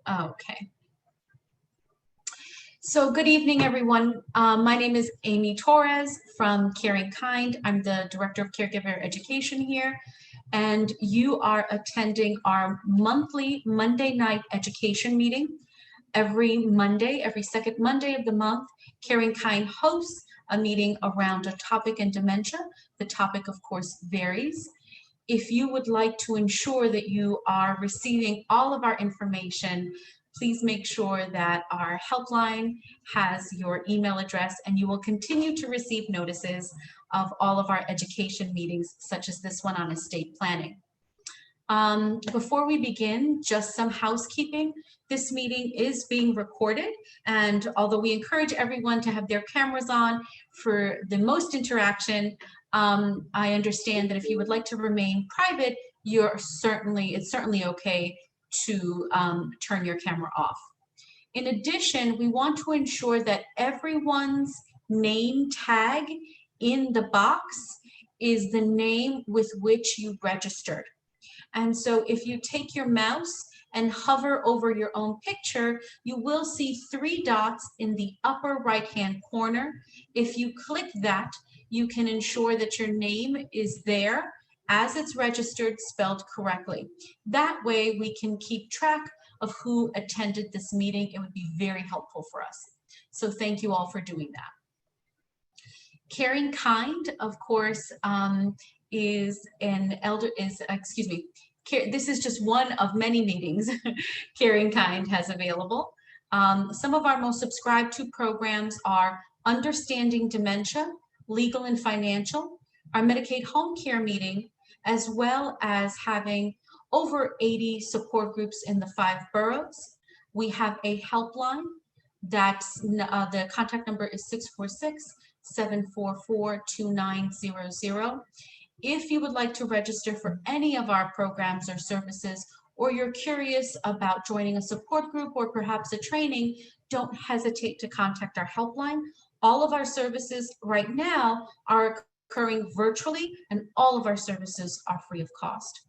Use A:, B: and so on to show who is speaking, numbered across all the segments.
A: Okay. So good evening, everyone. My name is Amy Torres from Caring Kind. I'm the Director of Caregiver Education here, and you are attending our monthly Monday night education meeting. Every Monday, every second Monday of the month, Caring Kind hosts a meeting around a topic in dementia. The topic, of course, varies. If you would like to ensure that you are receiving all of our information, please make sure that our helpline has your email address, and you will continue to receive notices of all of our education meetings, such as this one on estate planning. Before we begin, just some housekeeping. This meeting is being recorded, and although we encourage everyone to have their cameras on for the most interaction, I understand that if you would like to remain private, it's certainly okay to turn your camera off. In addition, we want to ensure that everyone's name tag in the box is the name with which you registered. And so if you take your mouse and hover over your own picture, you will see 3 dots in the upper right-hand corner. If you click that, you can ensure that your name is there as it's registered, spelled correctly. That way we can keep track of who attended this meeting. It would be very helpful for us. So thank you all for doing that. Caring Kind, of course, this is just one of many meetings Caring Kind has available. Some of our most subscribed to programs are Understanding Dementia, Legal and Financial, our Medicaid Home Care meeting, as well as having over 80 support groups in the 5 boroughs. We have a helpline that's the contact number is 646-744-2900. If you would like to register for any of our programs or services, or you're curious about joining a support group or perhaps a training, don't hesitate to contact our helpline. All of our services right now are occurring virtually, and all of our services are free of cost.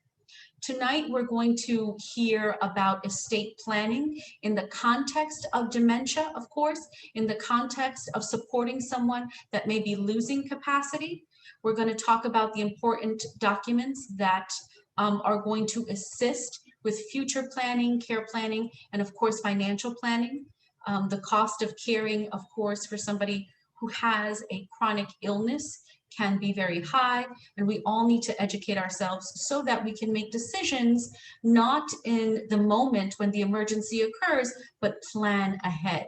A: Tonight, we're going to hear about estate planning in the context of dementia, of course, in the context of supporting someone that may be losing capacity. We're going to talk about the important documents that are going to assist with future planning, care planning, and of course, financial planning. The cost of caring, of course, for somebody who has a chronic illness can be very high, and we all need to educate ourselves so that we can make decisions not in the moment when the emergency occurs, but plan ahead.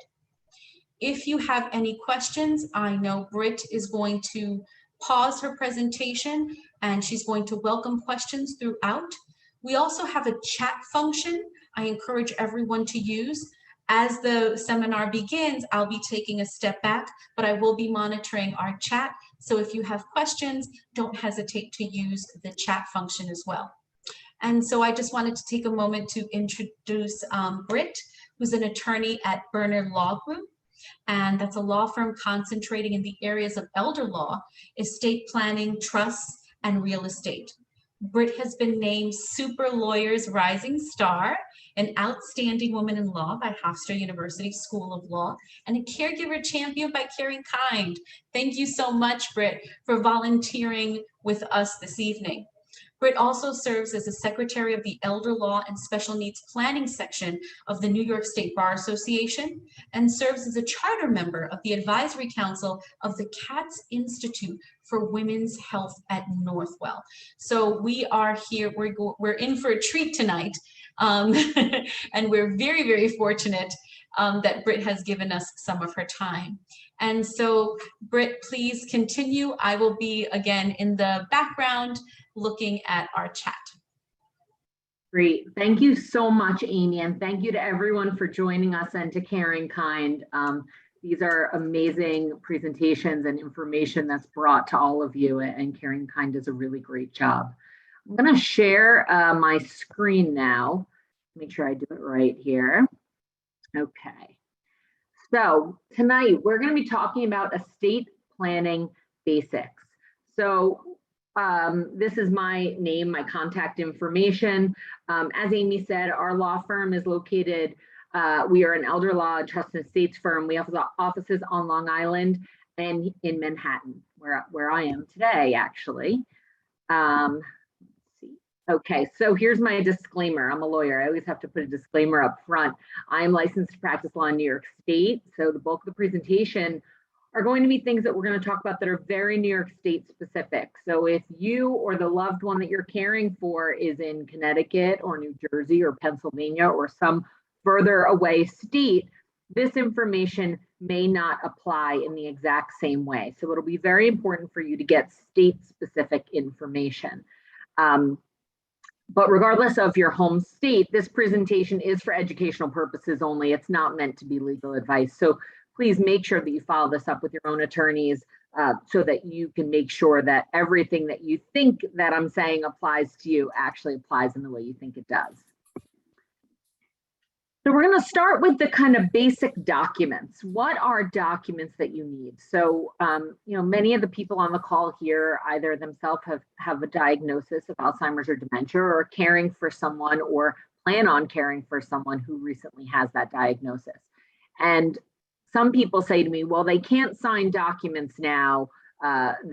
A: If you have any questions, I know Britt is going to pause her presentation and she's going to welcome questions throughout. We also have a chat function I encourage everyone to use. As the seminar begins, I'll be taking a step back, but I will be monitoring our chat. So if you have questions, don't hesitate to use the chat function as well. And so I just wanted to take a moment to introduce Britt, who's an attorney at Berner Law Group. And that's a law firm concentrating in the areas of elder law, estate planning, trusts, and real estate. Britt has been named Super Lawyers Rising Star, an outstanding woman in law by Hofstra University School of Law, and a caregiver champion by Caring Kind. Thank you so much, Britt, for volunteering with us this evening. Britt also serves as the Secretary of the Elder Law and Special Needs Planning section of the New York State Bar Association and serves as a charter member of the Advisory Council of the Katz Institute for Women's Health at Northwell. So we are here, we're in for a treat tonight, and we're very, very fortunate that Britt has given us some of her time. And so, Britt, please continue. I will be, again, in the background looking at our chat.
B: Great. Thank you so much, Amy, and thank you to everyone for joining us and to Caring Kind. These are amazing presentations and information that's brought to all of you, and Caring Kind does a really great job. I'm going to share my screen now. Make sure I do it right here. Okay. So tonight we're going to be talking about estate planning basics. So this is my name, my contact information. As Amy said, our law firm is located We are an elder law trust and estates firm. We have offices on Long Island and in Manhattan, where I am today, actually. Let's see. Okay, so here's my disclaimer. I'm a lawyer. I always have to put a disclaimer up front. I am licensed to practice law in New York State. So the bulk of the presentation are going to be things that we're going to talk about that are very New York State specific. So if you or the loved one that you're caring for is in Connecticut or New Jersey or Pennsylvania or some further away state, this information may not apply in the exact same way. So it'll be very important for you to get state-specific information. But regardless of your home state, this presentation is for educational purposes only. It's not meant to be legal advice. So please make sure that you follow this up with your own attorneys so that you can make sure that everything that you think that I'm saying applies to you actually applies in the way you think it does. So we're going to start with the kind of basic documents. What are documents that you need? So, many of the people on the call here either themselves have a diagnosis of Alzheimer's or dementia, or caring for someone or plan on caring for someone who recently has that diagnosis. And some people say to me, well, they can't sign documents now.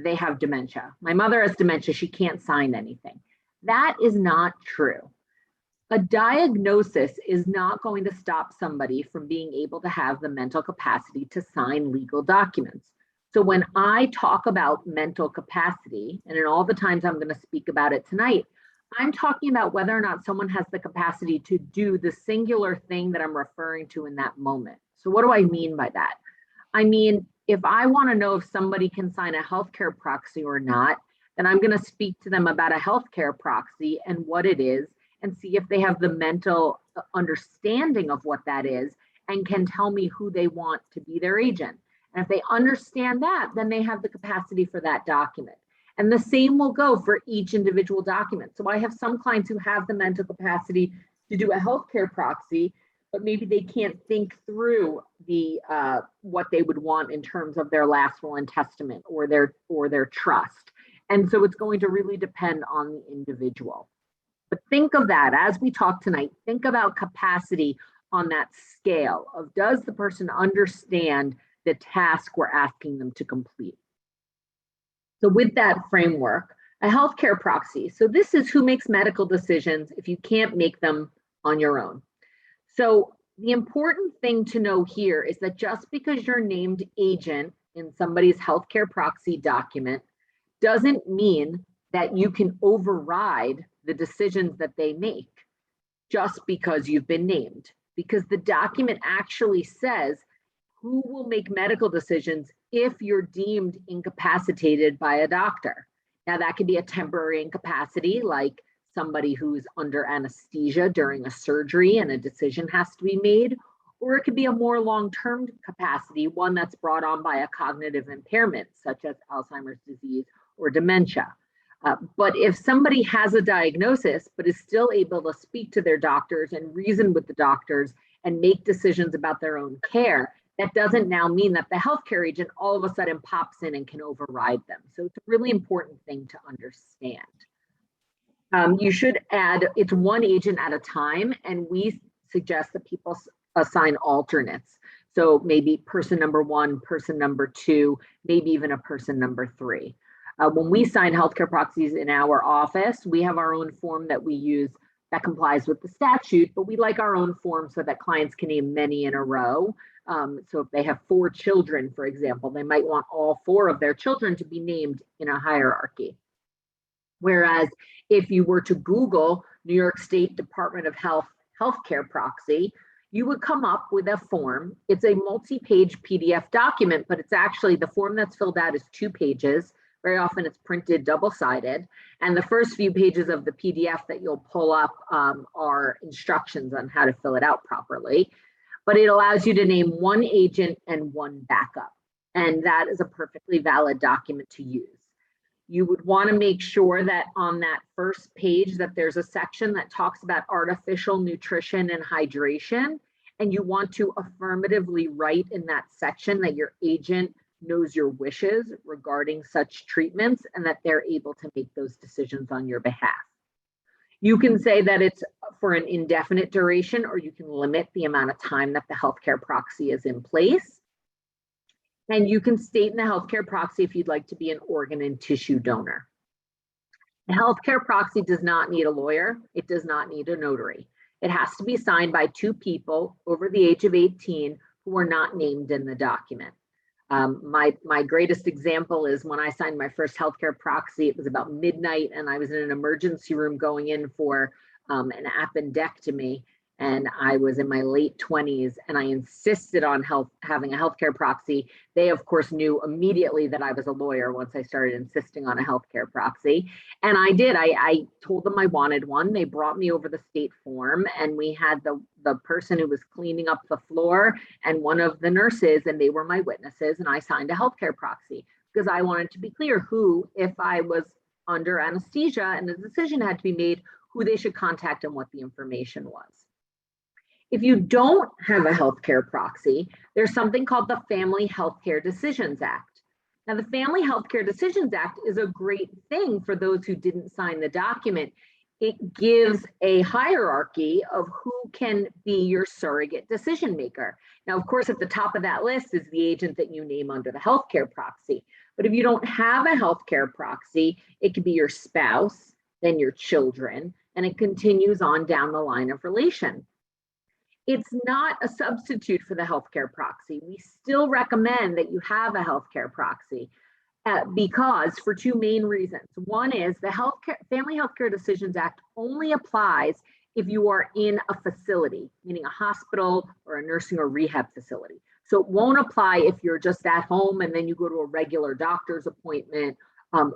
B: They have dementia. My mother has dementia. She can't sign anything. That is not true. A diagnosis is not going to stop somebody from being able to have the mental capacity to sign legal documents. So when I talk about mental capacity, and in all the times I'm going to speak about it tonight, I'm talking about whether or not someone has the capacity to do the singular thing that I'm referring to in that moment. So what do I mean by that? I mean, if I want to know if somebody can sign a healthcare proxy or not, then I'm going to speak to them about a healthcare proxy and what it is, and see if they have the mental understanding of what that is and can tell me who they want to be their agent. And if they understand that, then they have the capacity for that document. And the same will go for each individual document. So I have some clients who have the mental capacity to do a healthcare proxy, but maybe they can't think through the what they would want in terms of their last will and testament or their trust. And so it's going to really depend on the individual. But think of that as we talk tonight, think about capacity on that scale of, does the person understand the task we're asking them to complete? So with that framework, a healthcare proxy. So this is who makes medical decisions if you can't make them on your own. So the important thing to know here is that just because you're named agent in somebody's healthcare proxy document doesn't mean that you can override the decisions that they make just because you've been named, because the document actually says who will make medical decisions if you're deemed incapacitated by a doctor. Now that could be a temporary incapacity, like somebody who's under anesthesia during a surgery and a decision has to be made, or it could be a more long-term capacity, one that's brought on by a cognitive impairment, such as Alzheimer's disease or dementia. But if somebody has a diagnosis, but is still able to speak to their doctors and reason with the doctors and make decisions about their own care, that doesn't now mean that the healthcare agent all of a sudden pops in and can override them. So it's a really important thing to understand. You should add, it's one agent at a time, and we suggest that people assign alternates. So maybe person number one, person number two, maybe even a person number three. When we sign healthcare proxies in our office, we have our own form that we use that complies with the statute, but we like our own form so that clients can name many in a row. So if they have 4 children, for example, they might want all 4 of their children to be named in a hierarchy. Whereas if you were to Google New York State Department of Health healthcare proxy, you would come up with a form. It's a multi-page PDF document, but it's actually, the form that's filled out is 2 pages. Very often it's printed double-sided. And the first few pages of the PDF that you'll pull up are instructions on how to fill it out properly. But it allows you to name 1 agent and 1 backup. And that is a perfectly valid document to use. You would want to make sure that on that first page that there's a section that talks about artificial nutrition and hydration. And you want to affirmatively write in that section that your agent knows your wishes regarding such treatments and that they're able to make those decisions on your behalf. You can say that it's for an indefinite duration, or you can limit the amount of time that the healthcare proxy is in place. And you can state in the healthcare proxy if you'd like to be an organ and tissue donor. The healthcare proxy does not need a lawyer. It does not need a notary. It has to be signed by 2 people over the age of 18 who are not named in the document. My greatest example is when I signed my first healthcare proxy. It was about midnight, and I was in an emergency room going in for an appendectomy, and I was in my late 20s, and I insisted on having a healthcare proxy. They, of course, knew immediately that I was a lawyer once I started insisting on a healthcare proxy. And I did. I told them I wanted one. They brought me over the state form, and we had the person who was cleaning up the floor and one of the nurses, and they were my witnesses, and I signed a healthcare proxy because I wanted to be clear who, if I was under anesthesia and the decision had to be made, who they should contact and what the information was. If you don't have a healthcare proxy, there's something called the Family Healthcare Decisions Act. Now, the Family Healthcare Decisions Act is a great thing for those who didn't sign the document. It gives a hierarchy of who can be your surrogate decision maker. Now, of course, at the top of that list is the agent that you name under the healthcare proxy. But if you don't have a healthcare proxy, it could be your spouse, then your children, and it continues on down the line of relation. It's not a substitute for the healthcare proxy. We still recommend that you have a healthcare proxy because for 2 main reasons. One is the Family Healthcare Decisions Act only applies if you are in a facility, meaning a hospital or a nursing or rehab facility. So it won't apply if you're just at home and then you go to a regular doctor's appointment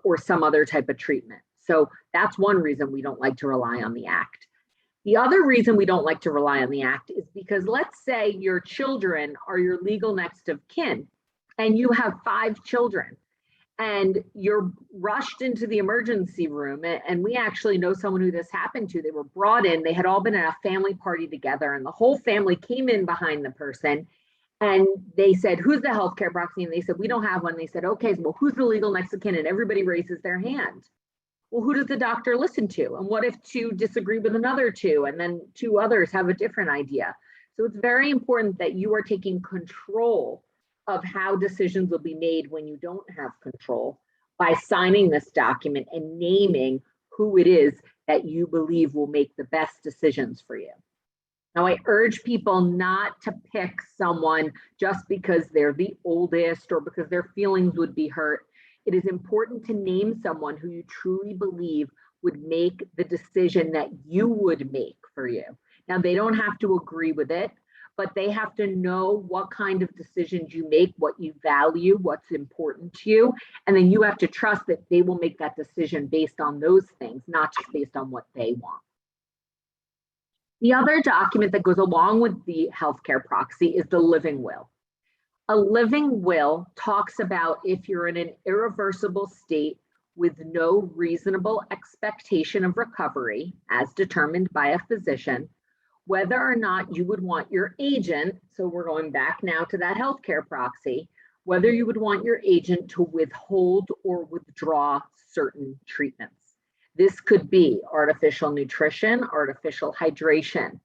B: or some other type of treatment. So that's one reason we don't like to rely on the act. The other reason we don't like to rely on the act is because let's say your children are your legal next of kin and you have 5 children and you're rushed into the emergency room. And we actually know someone who this happened to. They were brought in, they had all been at a family party together, and the whole family came in behind the person. And they said, who's the healthcare proxy? And they said, we don't have one. They said, okay, well, who's the legal next of kin? And everybody raises their hand. Well, who does the doctor listen to? And what if 2 disagree with another 2, and then 2 others have a different idea? So it's very important that you are taking control of how decisions will be made when you don't have control by signing this document and naming who it is that you believe will make the best decisions for you. Now, I urge people not to pick someone just because they're the oldest or because their feelings would be hurt. It is important to name someone who you truly believe would make the decision that you would make for you. Now, they don't have to agree with it, but they have to know what kind of decisions you make, what you value, what's important to you. And then you have to trust that they will make that decision based on those things, not just based on what they want. The other document that goes along with the healthcare proxy is the living will. A living will talks about if you're in an irreversible state with no reasonable expectation of recovery, as determined by a physician, whether or not you would want your agent, so we're going back now to that healthcare proxy, whether you would want your agent to withhold or withdraw certain treatments. This could be artificial nutrition, artificial hydration,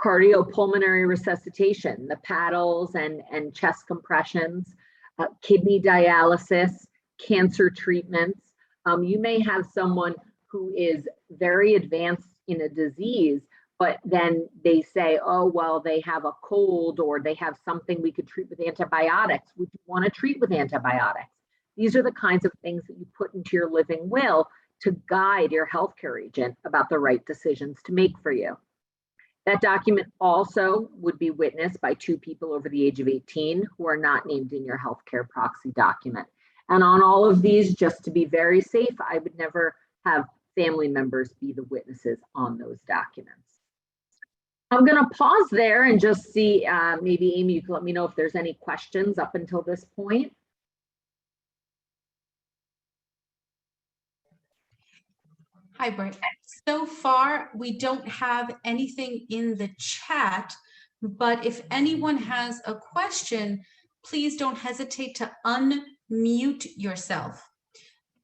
B: cardiopulmonary resuscitation, the paddles and chest compressions, kidney dialysis, cancer treatments. You may have someone who is very advanced in a disease, but then they say, oh, well, they have a cold or they have something we could treat with antibiotics. Would you want to treat with antibiotics? These are the kinds of things that you put into your living will to guide your healthcare agent about the right decisions to make for you. That document also would be witnessed by 2 people over the age of 18 who are not named in your healthcare proxy document. And on all of these, just to be very safe, I would never have family members be the witnesses on those documents. I'm going to pause there and just see, maybe Amy, you can let me know if there's any questions up until this point.
A: Hi, Britt. So far, we don't have anything in the chat, but if anyone has a question, please don't hesitate to unmute yourself.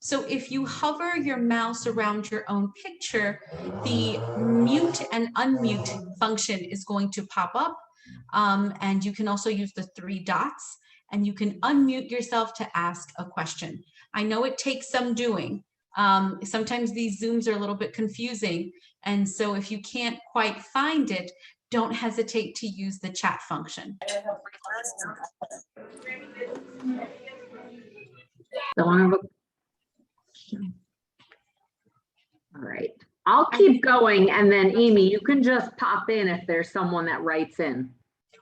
A: So if you hover your mouse around your own picture, the mute and unmute function is going to pop up. And you can also use the 3 dots, and you can unmute yourself to ask a question. I know it takes some doing. Sometimes these Zooms are a little bit confusing. And so if you can't quite find it, don't hesitate to use the chat function.
B: All right, I'll keep going, and then Amy, you can just pop in if there's someone that writes in.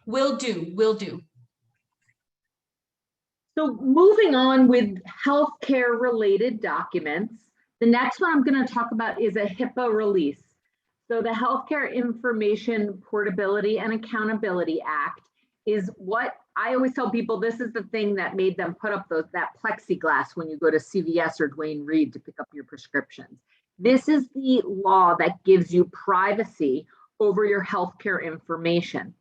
A: Will do, will do.
B: So moving on with healthcare related documents, the next one I'm going to talk about is a HIPAA release. So the Healthcare Information Portability and Accountability Act is what I always tell people, this is the thing that made them put up that plexiglass when you go to CVS or Duane Reade to pick up your prescriptions. This is the law that gives you privacy over your healthcare information.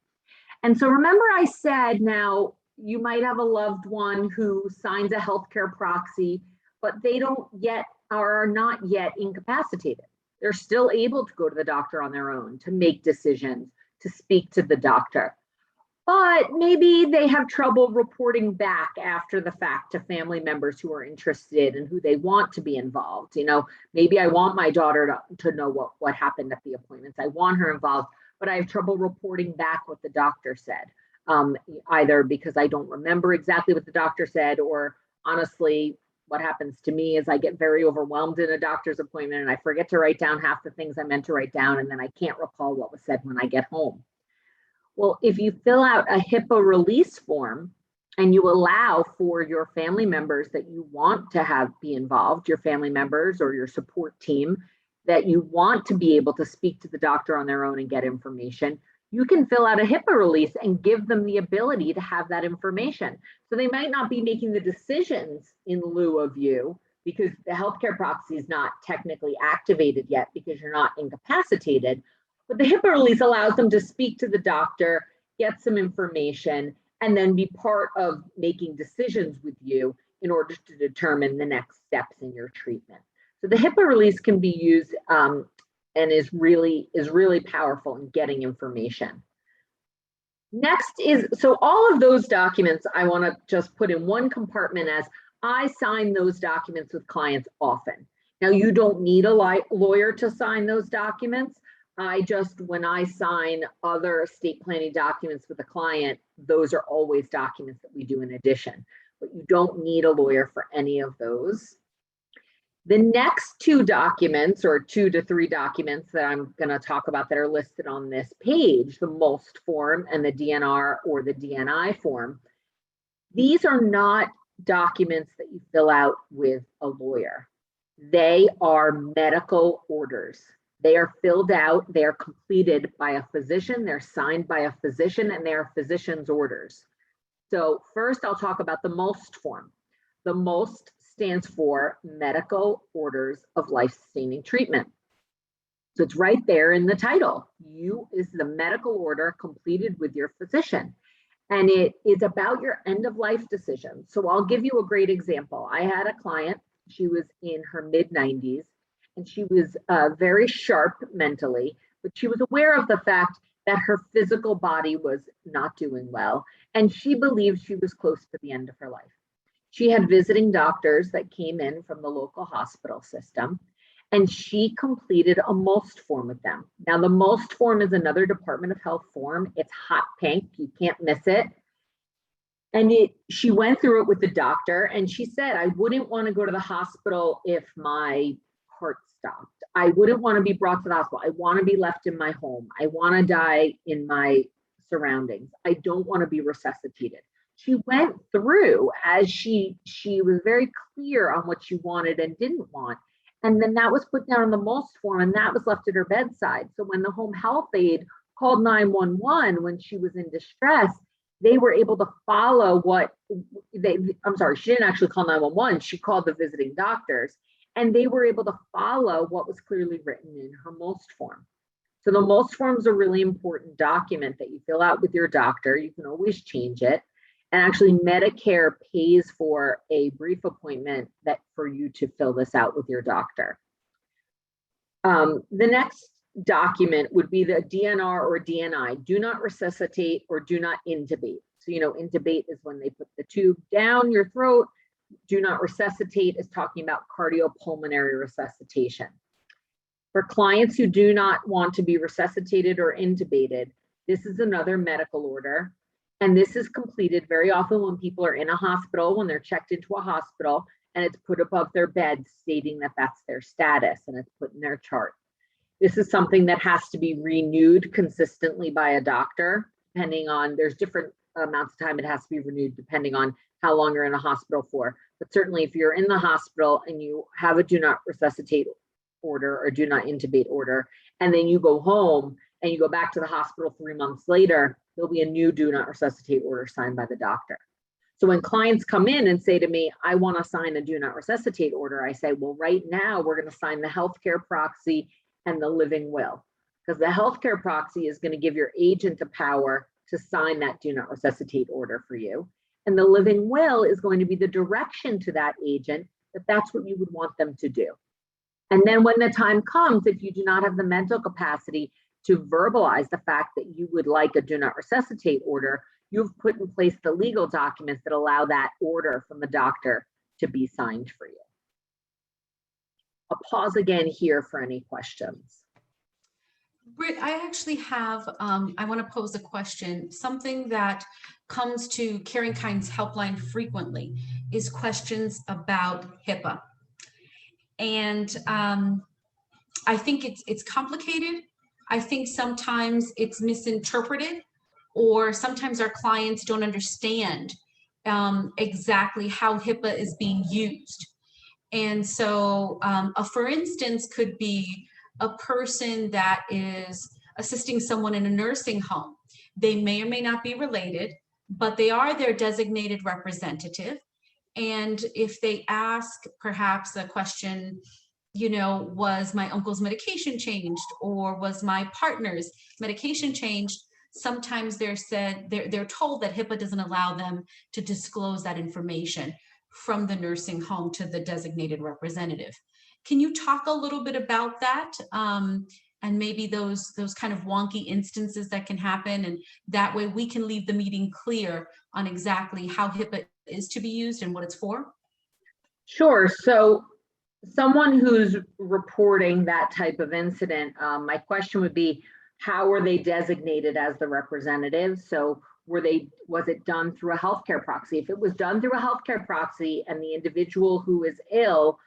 B: And so remember I said, now you might have a loved one who signs a healthcare proxy, but they don't yet or are not yet incapacitated. They're still able to go to the doctor on their own, to make decisions, to speak to the doctor. But maybe they have trouble reporting back after the fact to family members who are interested and who they want to be involved. You know, maybe I want my daughter to know what happened at the appointments. I want her involved, but I have trouble reporting back what the doctor said, either because I don't remember exactly what the doctor said, or honestly, what happens to me is I get very overwhelmed in a doctor's appointment and I forget to write down half the things I meant to write down, and then I can't recall what was said when I get home. Well, if you fill out a HIPAA release form and you allow for your family members that you want to have be involved, your family members or your support team, that you want to be able to speak to the doctor on their own and get information, you can fill out a HIPAA release and give them the ability to have that information. So they might not be making the decisions in lieu of you because the healthcare proxy is not technically activated yet because you're not incapacitated. But the HIPAA release allows them to speak to the doctor, get some information, and then be part of making decisions with you in order to determine the next steps in your treatment. So the HIPAA release can be used and is really powerful in getting information. Next is, so all of those documents I want to just put in one compartment as I sign those documents with clients often. Now you don't need a lawyer to sign those documents. When I sign other estate planning documents with a client, those are always documents that we do in addition, but you don't need a lawyer for any of those. The next 2 documents, or 2 to 3 documents that I'm going to talk about that are listed on this page, the MOLST form and the DNR or the DNI form, these are not documents that you fill out with a lawyer. They are medical orders. They are filled out, they are completed by a physician, they're signed by a physician, and they are physician's orders. So first I'll talk about the MOLST form. The MOLST stands for Medical Orders of Life-Sustaining Treatment. So it's right there in the title. You is the medical order completed with your physician. And it is about your end-of-life decision. So I'll give you a great example. I had a client, she was in her mid-90s, and she was very sharp mentally, but she was aware of the fact that her physical body was not doing well, and she believed she was close to the end of her life. She had visiting doctors that came in from the local hospital system, and she completed a MOLST form with them. Now, the MOLST form is another Department of Health form. It's hot pink, you can't miss it. And she went through it with the doctor, and she said, I wouldn't want to go to the hospital if my heart stopped. I wouldn't want to be brought to the hospital. I want to be left in my home. I want to die in my surroundings. I don't want to be resuscitated. She went through as she was very clear on what she wanted and didn't want. And then that was put down on the MOLST form, and that was left at her bedside. So when the home health aide called 911 when she was in distress, they were able to follow she didn't actually call 911, she called the visiting doctors, and they were able to follow what was clearly written in her MOLST form. So the MOLST form is a really important document that you fill out with your doctor. You can always change it. And actually Medicare pays for a brief appointment that for you to fill this out with your doctor. The next document would be the DNR or DNI, do not resuscitate or do not intubate. So, intubate is when they put the tube down your throat. Do not resuscitate is talking about cardiopulmonary resuscitation. For clients who do not want to be resuscitated or intubated, this is another medical order. And this is completed very often when people are in a hospital, when they're checked into a hospital, and it's put above their bed stating that that's their status, and it's put in their chart. This is something that has to be renewed consistently by a doctor, depending on, there's different amounts of time it has to be renewed depending on how long you're in a hospital for. But certainly if you're in the hospital and you have a do not resuscitate order or do not intubate order, and then you go home and you go back to the hospital 3 months later, there'll be a new do not resuscitate order signed by the doctor. So when clients come in and say to me, I want to sign a do not resuscitate order, I say, well, right now we're going to sign the healthcare proxy and the living will, because the healthcare proxy is going to give your agent the power to sign that do not resuscitate order for you. And the living will is going to be the direction to that agent that that's what you would want them to do. And then when the time comes, if you do not have the mental capacity to verbalize the fact that you would like a do not resuscitate order, you've put in place the legal documents that allow that order from the doctor to be signed for you. I'll pause again here for any questions.
A: Britt, I actually have, I want to pose a question. Something that comes to Caring Kind's helpline frequently is questions about HIPAA. And I think it's complicated. I think sometimes it's misinterpreted, or sometimes our clients don't understand exactly how HIPAA is being used. And so for instance, could be a person that is assisting someone in a nursing home. They may or may not be related, but they are their designated representative. And if they ask perhaps a question, was my uncle's medication changed, or was my partner's medication changed? Sometimes they're told that HIPAA doesn't allow them to disclose that information from the nursing home to the designated representative. Can you talk a little bit about that? And maybe those kind of wonky instances that can happen, and that way we can leave the meeting clear on exactly how HIPAA is to be used and what it's for?
B: Sure. So someone who's reporting that type of incident, my question would be, how were they designated as the representative? So was it done through a healthcare proxy? If it was done through a healthcare proxy and the individual who is ill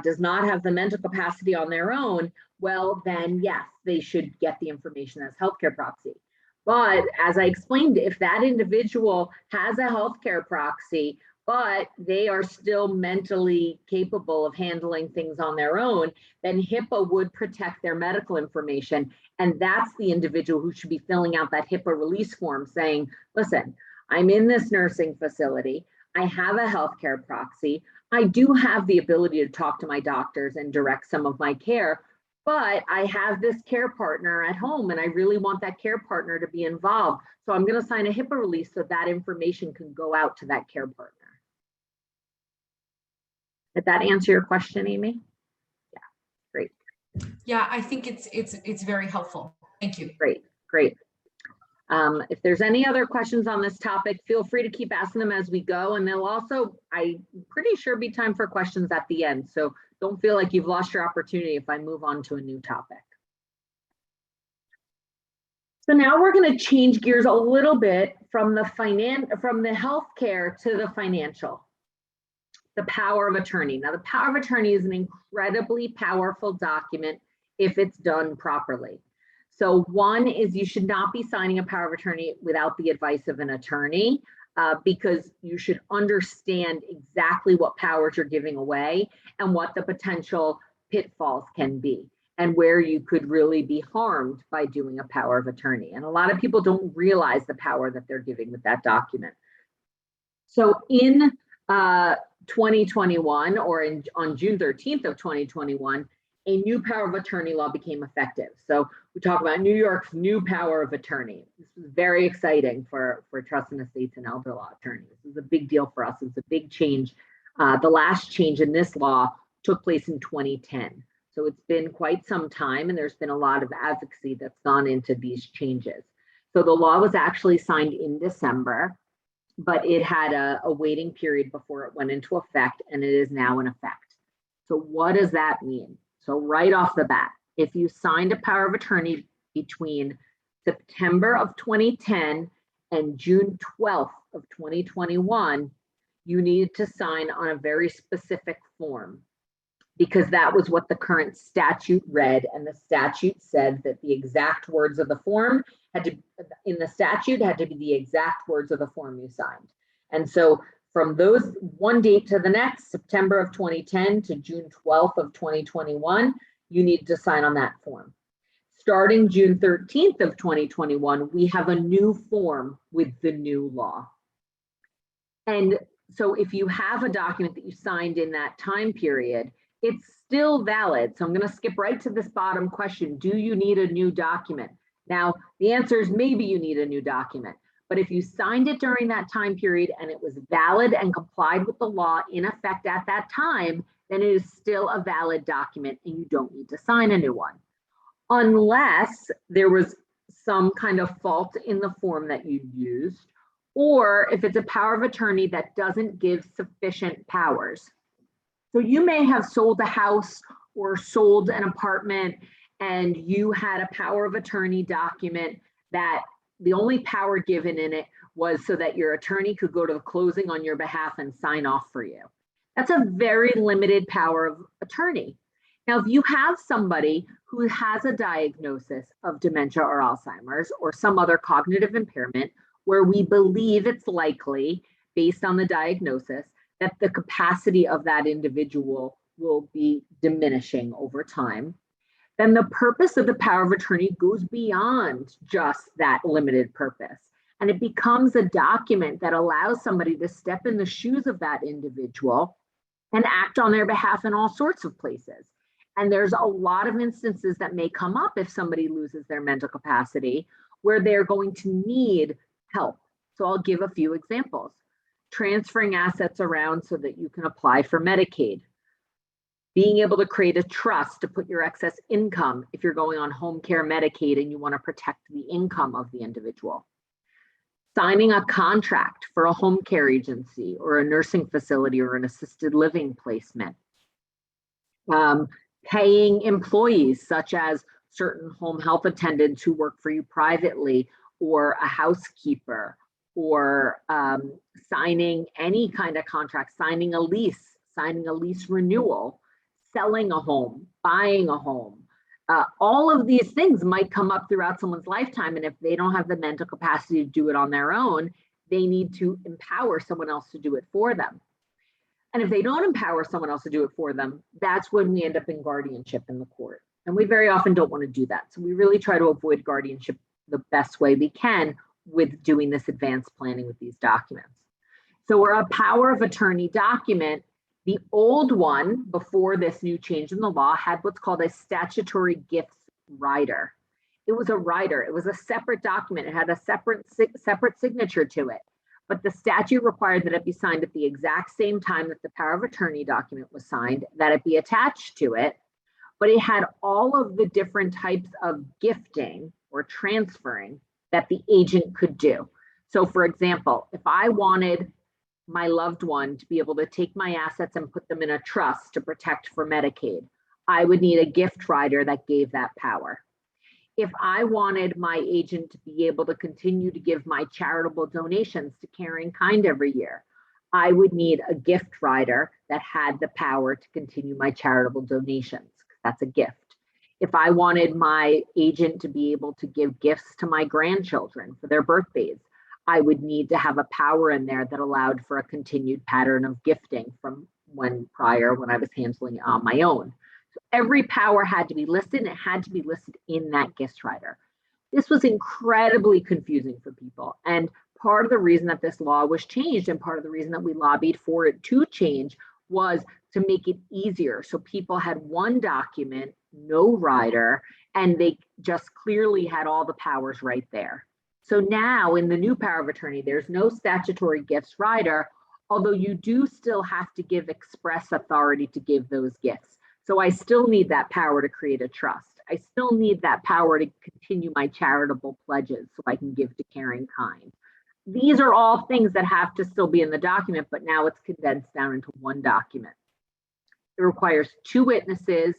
B: does not have the mental capacity on their own, well, then yes, they should get the information as healthcare proxy. But as I explained, if that individual has a healthcare proxy, but they are still mentally capable of handling things on their own, then HIPAA would protect their medical information. And that's the individual who should be filling out that HIPAA release form saying, listen, I'm in this nursing facility. I have a healthcare proxy. I do have the ability to talk to my doctors and direct some of my care, but I have this care partner at home and I really want that care partner to be involved. So I'm going to sign a HIPAA release so that information can go out to that care partner. Did that answer your question, Amy? Yeah, great.
A: Yeah, I think it's very helpful. Thank you.
B: Great. If there's any other questions on this topic, feel free to keep asking them as we go. And there'll also, I'm pretty sure, be time for questions at the end. So don't feel like you've lost your opportunity if I move on to a new topic. So now we're going to change gears a little bit from the healthcare to the financial. The power of attorney. Now, the power of attorney is an incredibly powerful document if it's done properly. So one is you should not be signing a power of attorney without the advice of an attorney, because you should understand exactly what powers you're giving away and what the potential pitfalls can be and where you could really be harmed by doing a power of attorney. And a lot of people don't realize the power that they're giving with that document. So in 2021, or on June 13th of 2021, a new power of attorney law became effective. So we talk about New York's new power of attorney. This was very exciting for trust and estates and elder law attorneys. This is a big deal for us. It's a big change. The last change in this law took place in 2010. So it's been quite some time, and there's been a lot of advocacy that's gone into these changes. So the law was actually signed in December, but it had a waiting period before it went into effect, and it is now in effect. So what does that mean? So right off the bat, if you signed a power of attorney between September of 2010 and June 12th of 2021, you needed to sign on a very specific form, because that was what the current statute read. And the statute said that the exact words of the form had to, in the statute, had to be the exact words of the form you signed. And so from those one date to the next, September of 2010 to June 12th of 2021, you need to sign on that form. Starting June 13th of 2021, we have a new form with the new law. And so if you have a document that you signed in that time period, it's still valid. So I'm going to skip right to this bottom question. Do you need a new document? Now, the answer is maybe you need a new document. But if you signed it during that time period and it was valid and complied with the law in effect at that time, then it is still a valid document and you don't need to sign a new one. Unless there was some kind of fault in the form that you used, or if it's a power of attorney that doesn't give sufficient powers. So you may have sold a house or sold an apartment and you had a power of attorney document that the only power given in it was so that your attorney could go to the closing on your behalf and sign off for you. That's a very limited power of attorney. Now, if you have somebody who has a diagnosis of dementia or Alzheimer's or some other cognitive impairment where we believe it's likely, based on the diagnosis, that the capacity of that individual will be diminishing over time, then the purpose of the power of attorney goes beyond just that limited purpose. And it becomes a document that allows somebody to step in the shoes of that individual and act on their behalf in all sorts of places. And there's a lot of instances that may come up if somebody loses their mental capacity where they're going to need help. So I'll give a few examples. Transferring assets around so that you can apply for Medicaid. Being able to create a trust to put your excess income if you're going on home care Medicaid and you want to protect the income of the individual. Signing a contract for a home care agency or a nursing facility or an assisted living placement. Paying employees such as certain home health attendants who work for you privately, or a housekeeper, or signing any kind of contract, signing a lease renewal, selling a home, buying a home. All of these things might come up throughout someone's lifetime, and if they don't have the mental capacity to do it on their own, they need to empower someone else to do it for them. And if they don't empower someone else to do it for them, that's when we end up in guardianship in the court. And we very often don't want to do that. So we really try to avoid guardianship the best way we can with doing this advanced planning with these documents. So we're a power of attorney document. The old one, before this new change in the law, had what's called a statutory gifts rider. It was a rider. It was a separate document. It had a separate signature to it. But the statute required that it be signed at the exact same time that the power of attorney document was signed, that it be attached to it. But it had all of the different types of gifting or transferring that the agent could do. So for example, if I wanted my loved one to be able to take my assets and put them in a trust to protect for Medicaid, I would need a gift rider that gave that power. If I wanted my agent to be able to continue to give my charitable donations to Caring Kind every year, I would need a gift rider that had the power to continue my charitable donations. That's a gift. If I wanted my agent to be able to give gifts to my grandchildren for their birthdays, I would need to have a power in there that allowed for a continued pattern of gifting from when I was handling it on my own. So every power had to be listed, and it had to be listed in that gift rider. This was incredibly confusing for people. And part of the reason that this law was changed and part of the reason that we lobbied for it to change was to make it easier. So people had one document, no rider, and they just clearly had all the powers right there. So now in the new power of attorney, there's no statutory gifts rider, although you do still have to give express authority to give those gifts. So I still need that power to create a trust. I still need that power to continue my charitable pledges so I can give to caring kind. These are all things that have to still be in the document, but now it's condensed down into one document. It requires 2 witnesses,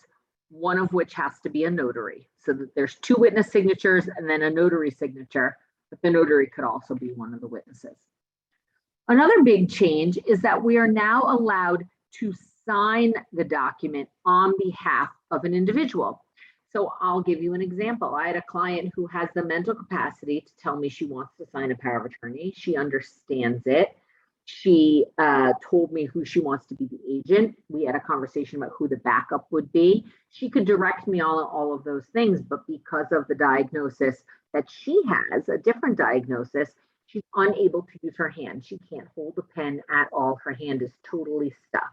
B: one of which has to be a notary. So that there's 2 witness signatures and then a notary signature, but the notary could also be one of the witnesses. Another big change is that we are now allowed to sign the document on behalf of an individual. So I'll give you an example. I had a client who has the mental capacity to tell me she wants to sign a power of attorney. She understands it. She told me who she wants to be the agent. We had a conversation about who the backup would be. She could direct me on all of those things, but because of the diagnosis that she has, a different diagnosis, she's unable to use her hand. She can't hold a pen at all. Her hand is totally stuck.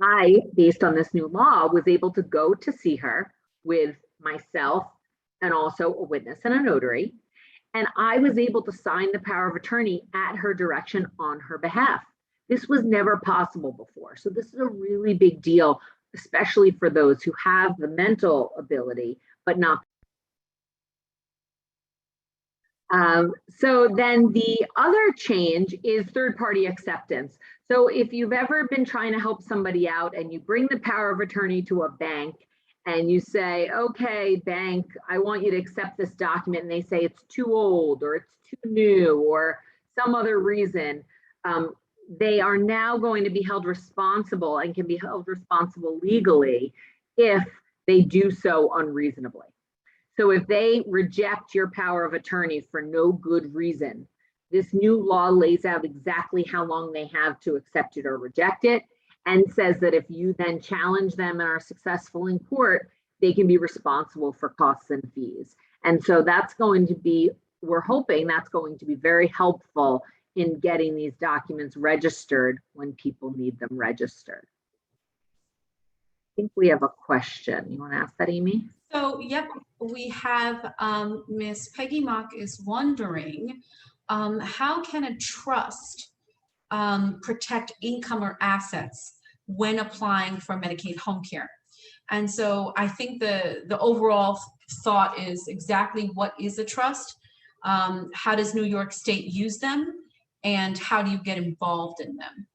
B: I, based on this new law, was able to go to see her with myself and also a witness and a notary. And I was able to sign the power of attorney at her direction on her behalf. This was never possible before. So this is a really big deal, especially for those who have the mental ability, but not. So then the other change is third-party acceptance. So if you've ever been trying to help somebody out and you bring the power of attorney to a bank and you say, okay, bank, I want you to accept this document, and they say it's too old or it's too new or some other reason, they are now going to be held responsible and can be held responsible legally if they do so unreasonably. So if they reject your power of attorney for no good reason, this new law lays out exactly how long they have to accept it or reject it, and says that if you then challenge them and are successful in court, they can be responsible for costs and fees. And so that's going to be, we're hoping that's going to be very helpful in getting these documents registered when people need them registered. I think we have a question. You want to ask that, Amy?
A: So, yep, we have Miss Peggy Mock is wondering, how can a trust protect income or assets when applying for Medicaid home care? And so I think the overall thought is exactly what is a trust? How does New York State use them? And how do you get involved in them?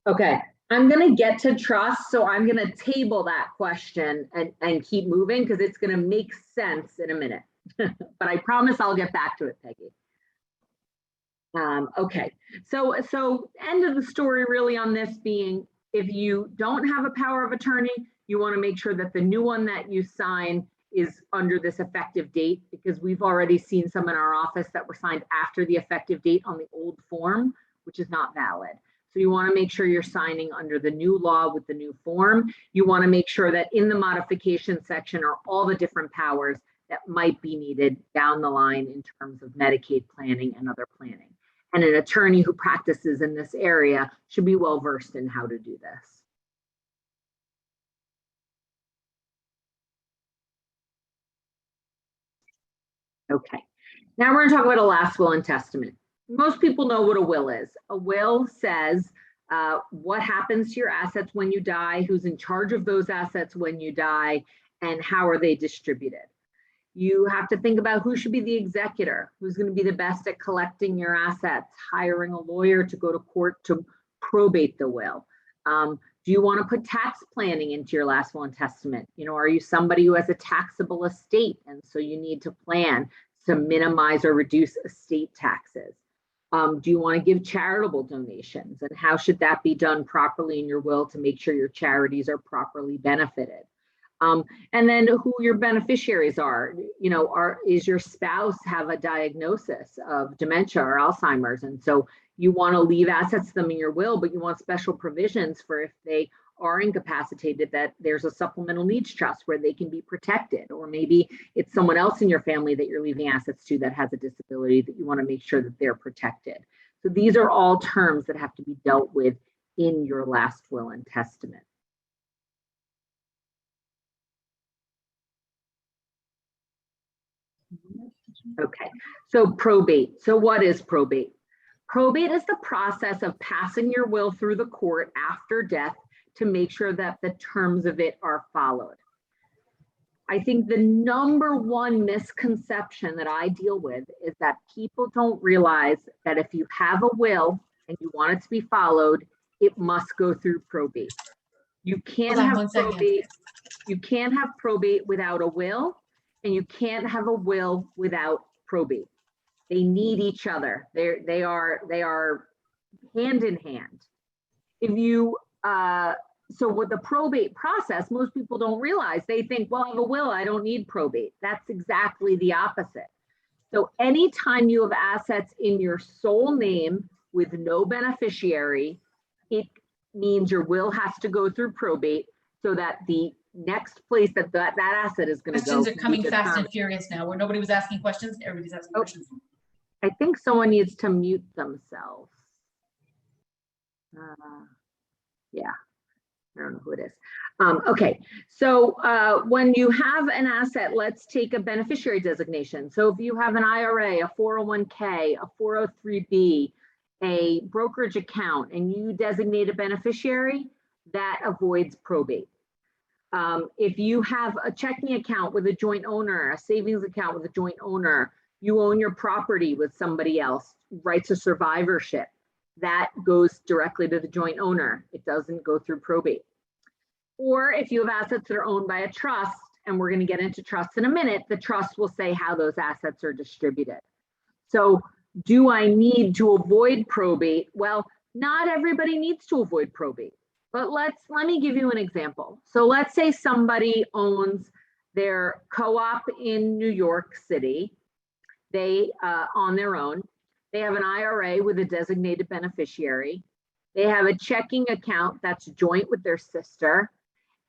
B: Okay, I'm going to get to trust, so I'm going to table that question and keep moving because it's going to make sense in a minute. But I promise I'll get back to it, Peggy. Okay, so end of the story really on this being, if you don't have a power of attorney, you want to make sure that the new one that you sign is under this effective date, because we've already seen some in our office that were signed after the effective date on the old form, which is not valid. So you want to make sure you're signing under the new law with the new form. You want to make sure that in the modification section are all the different powers that might be needed down the line in terms of Medicaid planning and other planning. And an attorney who practices in this area should be well versed in how to do this. Okay, now we're going to talk about a last will and testament. Most people know what a will is. A will says what happens to your assets when you die, who's in charge of those assets when you die, and how are they distributed. You have to think about who should be the executor, who's going to be the best at collecting your assets, hiring a lawyer to go to court to probate the will. Do you want to put tax planning into your last will and testament? You know, are you somebody who has a taxable estate and so you need to plan to minimize or reduce estate taxes? Do you want to give charitable donations, and how should that be done properly in your will to make sure your charities are properly benefited? And then who your beneficiaries are. You know, is your spouse have a diagnosis of dementia or Alzheimer's, and so you want to leave assets to them in your will, but you want special provisions for if they are incapacitated, that there's a supplemental needs trust where they can be protected, or maybe it's someone else in your family that you're leaving assets to that has a disability that you want to make sure that they're protected. So these are all terms that have to be dealt with in your last will and testament. Okay, so probate. So what is probate? Probate is the process of passing your will through the court after death to make sure that the terms of it are followed. I think the number one misconception that I deal with is that people don't realize that if you have a will and you want it to be followed, it must go through probate. You can't
A: Hold on
B: have
A: one second.
B: probate. You can't have probate without a will, and you can't have a will without probate. They need each other. They are hand in hand. If you so with the probate process, most people don't realize. They think, well, I have a will, I don't need probate. That's exactly the opposite. So anytime you have assets in your sole name with no beneficiary, it means your will has to go through probate so that the next place that that asset is going to go.
A: Questions are coming fast and furious now, where nobody was asking questions, everybody's asking questions.
B: I think someone needs to mute themselves. Yeah, I don't know who it is. Okay, so when you have an asset, let's take a beneficiary designation. So if you have an IRA, a 401k, a 403b, a brokerage account, and you designate a beneficiary, that avoids probate. If you have a checking account with a joint owner, a savings account with a joint owner, you own your property with somebody else, rights of survivorship, that goes directly to the joint owner. It doesn't go through probate. Or if you have assets that are owned by a trust, and we're going to get into trusts in a minute, the trust will say how those assets are distributed. So do I need to avoid probate? Well, not everybody needs to avoid probate, but let me give you an example. So let's say somebody owns their co-op in New York City. They, on their own, they have an IRA with a designated beneficiary. They have a checking account that's joint with their sister,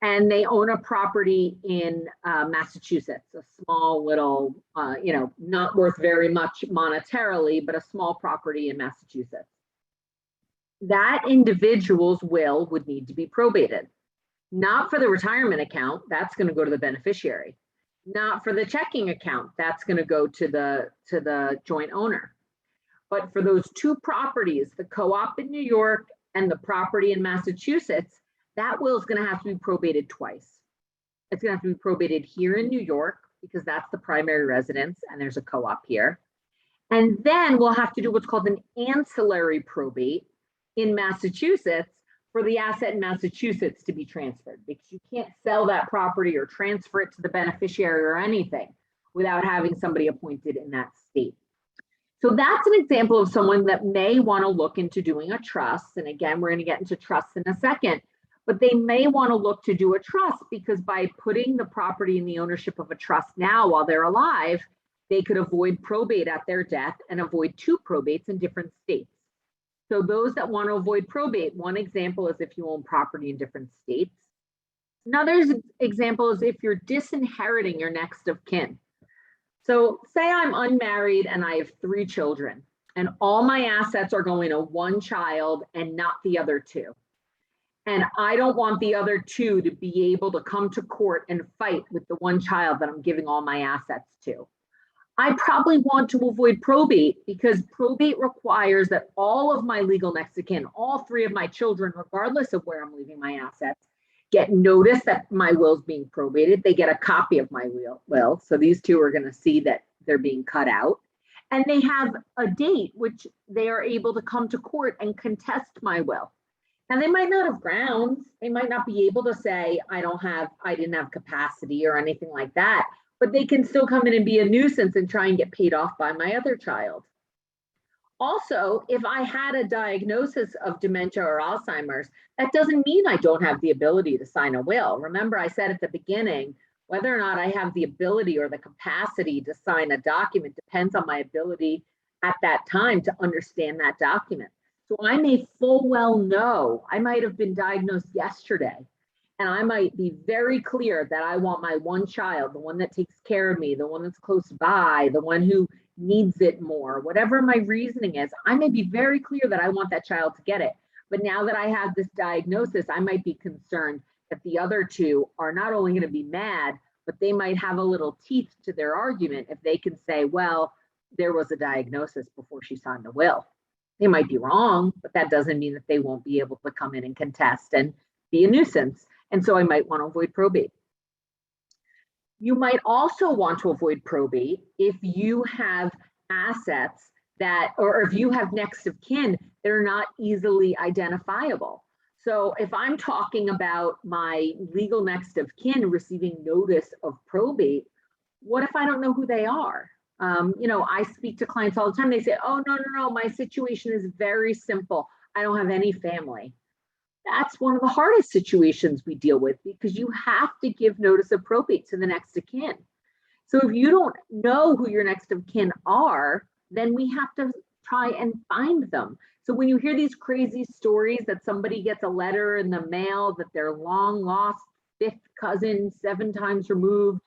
B: and they own a property in Massachusetts, a small little, not worth very much monetarily, but a small property in Massachusetts. That individual's will would need to be probated. Not for the retirement account, that's going to go to the beneficiary. Not for the checking account, that's going to go to the joint owner. But for those two properties, the co-op in New York and the property in Massachusetts, that will is going to have to be probated twice. It's going to have to be probated here in New York because that's the primary residence and there's a co-op here. And then we'll have to do what's called an ancillary probate in Massachusetts for the asset in Massachusetts to be transferred, because you can't sell that property or transfer it to the beneficiary or anything without having somebody appointed in that state. So that's an example of someone that may want to look into doing a trust. And again, we're going to get into trusts in a second, but they may want to look to do a trust because by putting the property in the ownership of a trust now while they're alive, they could avoid probate at their death and avoid two probates in different states. So those that want to avoid probate, one example is if you own property in different states. Another example is if you're disinheriting your next of kin. So say I'm unmarried and I have 3 children and all my assets are going to one child and not the other 2. And I don't want the other 2 to be able to come to court and fight with the one child that I'm giving all my assets to. I probably want to avoid probate because probate requires that all of my legal next of kin, all 3 of my children, regardless of where I'm leaving my assets, get notice that my will is being probated. They get a copy of my will. So these 2 are going to see that they're being cut out. And they have a date which they are able to come to court and contest my will. Now they might not have grounds. They might not be able to say, I didn't have capacity or anything like that. But they can still come in and be a nuisance and try and get paid off by my other child. Also, if I had a diagnosis of dementia or Alzheimer's, that doesn't mean I don't have the ability to sign a will. Remember, I said at the beginning, whether or not I have the ability or the capacity to sign a document depends on my ability at that time to understand that document. So I may full well know, I might have been diagnosed yesterday, and I might be very clear that I want my one child, the one that takes care of me, the one that's close by, the one who needs it more, whatever my reasoning is, I may be very clear that I want that child to get it. But now that I have this diagnosis, I might be concerned that the other two are not only going to be mad, but they might have a little teeth to their argument if they can say, well, there was a diagnosis before she signed the will. They might be wrong, but that doesn't mean that they won't be able to come in and contest and be a nuisance. And so I might want to avoid probate. You might also want to avoid probate if you have assets that, or if you have next of kin that are not easily identifiable. So if I'm talking about my legal next of kin receiving notice of probate, what if I don't know who they are? I speak to clients all the time. They say, oh, no, my situation is very simple. I don't have any family. That's one of the hardest situations we deal with because you have to give notice of probate to the next of kin. So if you don't know who your next of kin are, then we have to try and find them. So when you hear these crazy stories that somebody gets a letter in the mail that their long lost fifth cousin, 7 times removed,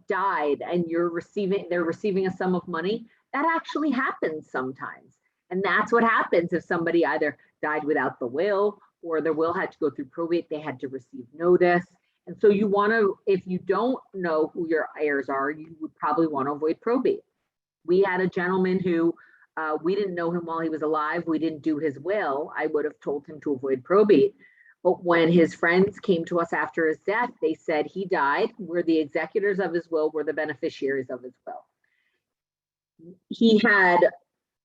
B: died, and they're receiving a sum of money, that actually happens sometimes. And that's what happens if somebody either died without the will or their will had to go through probate, they had to receive notice. And so you want to, if you don't know who your heirs are, you would probably want to avoid probate. We had a gentleman who we didn't know him while he was alive. We didn't do his will. I would have told him to avoid probate. But when his friends came to us after his death, they said he died. We're the executors of his will. We're the beneficiaries of his will. He had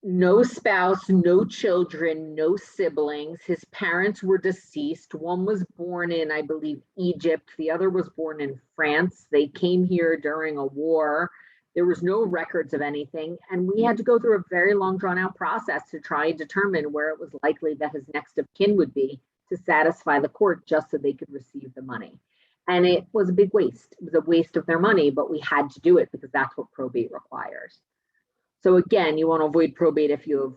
B: no spouse, no children, no siblings. His parents were deceased. One was born in, I believe, Egypt. The other was born in France. They came here during a war. There was no records of anything. And we had to go through a very long, drawn out process to try and determine where it was likely that his next of kin would be to satisfy the court just so they could receive the money. And it was a big waste. It was a waste of their money, but we had to do it because that's what probate requires. So again, you want to avoid probate if you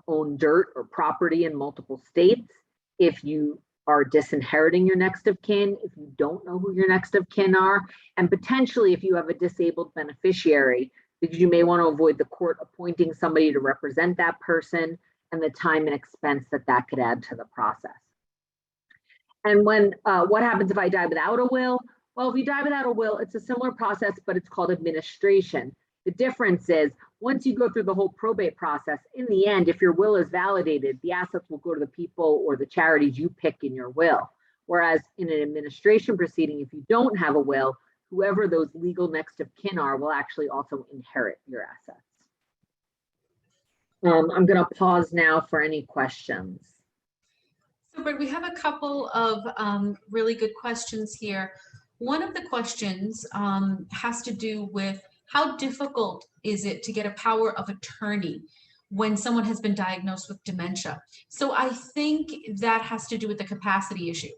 B: own dirt or property in multiple states, if you are disinheriting your next of kin, if you don't know who your next of kin are, and potentially if you have a disabled beneficiary, because you may want to avoid the court appointing somebody to represent that person and the time and expense that could add to the process. And what happens if I die without a will? Well, if you die without a will, it's a similar process, but it's called administration. The difference is once you go through the whole probate process, in the end, if your will is validated, the assets will go to the people or the charities you pick in your will. Whereas in an administration proceeding, if you don't have a will, whoever those legal next of kin are will actually also inherit your assets. I'm going to pause now for any questions.
A: So, Brett, we have a couple of really good questions here. One of the questions has to do with how difficult is it to get a power of attorney when someone has been diagnosed with dementia? So I think that has to do with the capacity issue.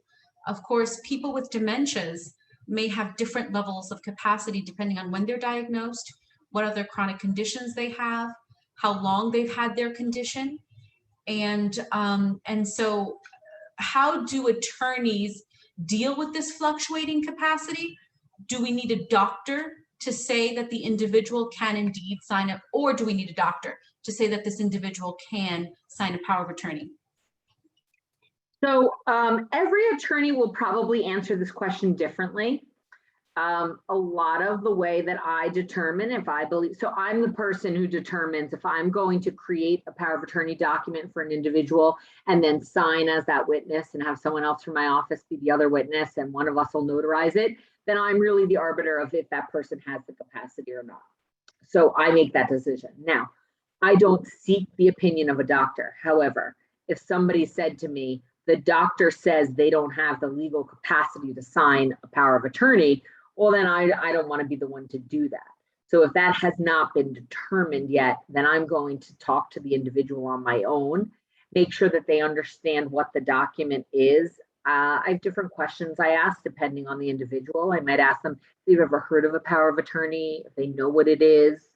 A: Of course, people with dementias may have different levels of capacity depending on when they're diagnosed, what other chronic conditions they have, how long they've had their condition. And so how do attorneys deal with this fluctuating capacity? Do we need a doctor to say that the individual can indeed sign up, or do we need a doctor to say that this individual can sign a power of attorney?
B: So every attorney will probably answer this question differently. A lot of the way that I determine if I believe, so I'm the person who determines if I'm going to create a power of attorney document for an individual and then sign as that witness and have someone else from my office be the other witness and one of us will notarize it, then I'm really the arbiter of if that person has the capacity or not. So I make that decision. Now, I don't seek the opinion of a doctor. However, if somebody said to me, the doctor says they don't have the legal capacity to sign a power of attorney, well, then I don't want to be the one to do that. So if that has not been determined yet, then I'm going to talk to the individual on my own, make sure that they understand what the document is. I have different questions I ask depending on the individual. I might ask them if they've ever heard of a power of attorney, if they know what it is,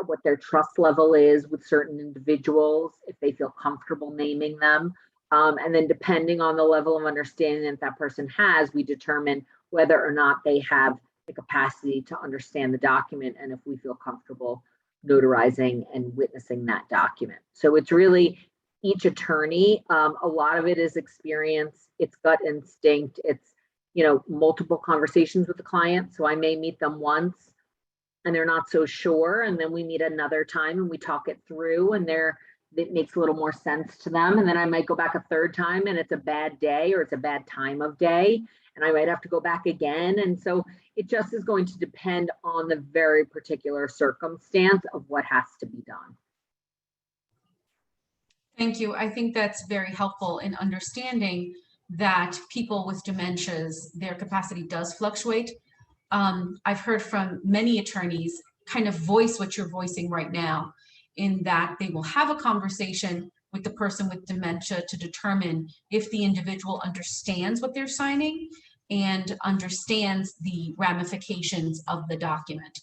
B: what their trust level is with certain individuals, if they feel comfortable naming them. And then depending on the level of understanding that that person has, we determine whether or not they have the capacity to understand the document and if we feel comfortable notarizing and witnessing that document. So it's really each attorney. A lot of it is experience, it's gut instinct, it's, multiple conversations with the client. So I may meet them once and they're not so sure. And then we meet another time and we talk it through and it makes a little more sense to them. And then I might go back a third time and it's a bad day or it's a bad time of day. And I might have to go back again. And so it just is going to depend on the very particular circumstance of what has to be done.
A: Thank you. I think that's very helpful in understanding that people with dementias, their capacity does fluctuate. I've heard from many attorneys kind of voice what you're voicing right now, in that they will have a conversation with the person with dementia to determine if the individual understands what they're signing and understands the ramifications of the document.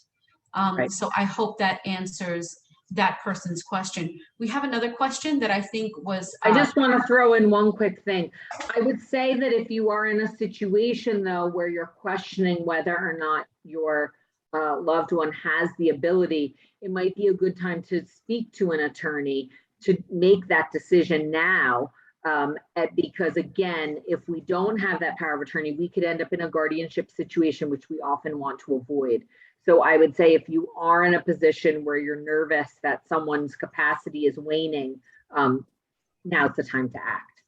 B: Right.
A: So I hope that answers that person's question. We have another question that I think was.
B: I just want to throw in one quick thing. I would say that if you are in a situation, though, where you're questioning whether or not your loved one has the ability, it might be a good time to speak to an attorney to make that decision now. Because again, if we don't have that power of attorney, we could end up in a guardianship situation, which we often want to avoid. So I would say if you are in a position where you're nervous that someone's capacity is waning, now's the time to act.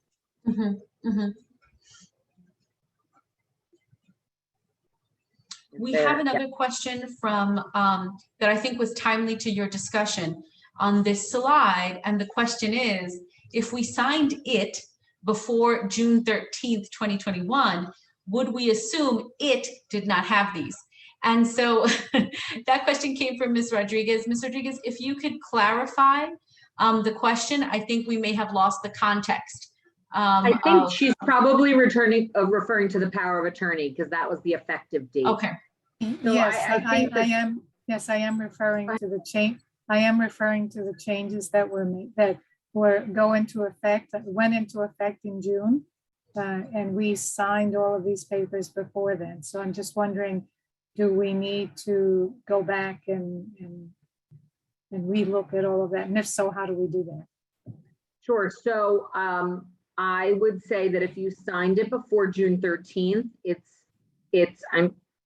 A: Mm-hmm, mm-hmm. We have another question from that I think was timely to your discussion on this slide. And the question is, if we signed it before June 13th, 2021, would we assume it did not have these? And so that question came from Ms. Rodriguez. Ms. Rodriguez, if you could clarify the question, I think we may have lost the context.
C: I think she's probably referring to the power of attorney because that was the effective date.
A: Okay.
C: So
D: yes, I am referring to the change. I am referring to the changes that were made, that went into effect in June, and we signed all of these papers before then. So I'm just wondering, do we need to go back and relook at all of that? And if so, how do we do that?
B: Sure. So I would say that if you signed it before June 13th,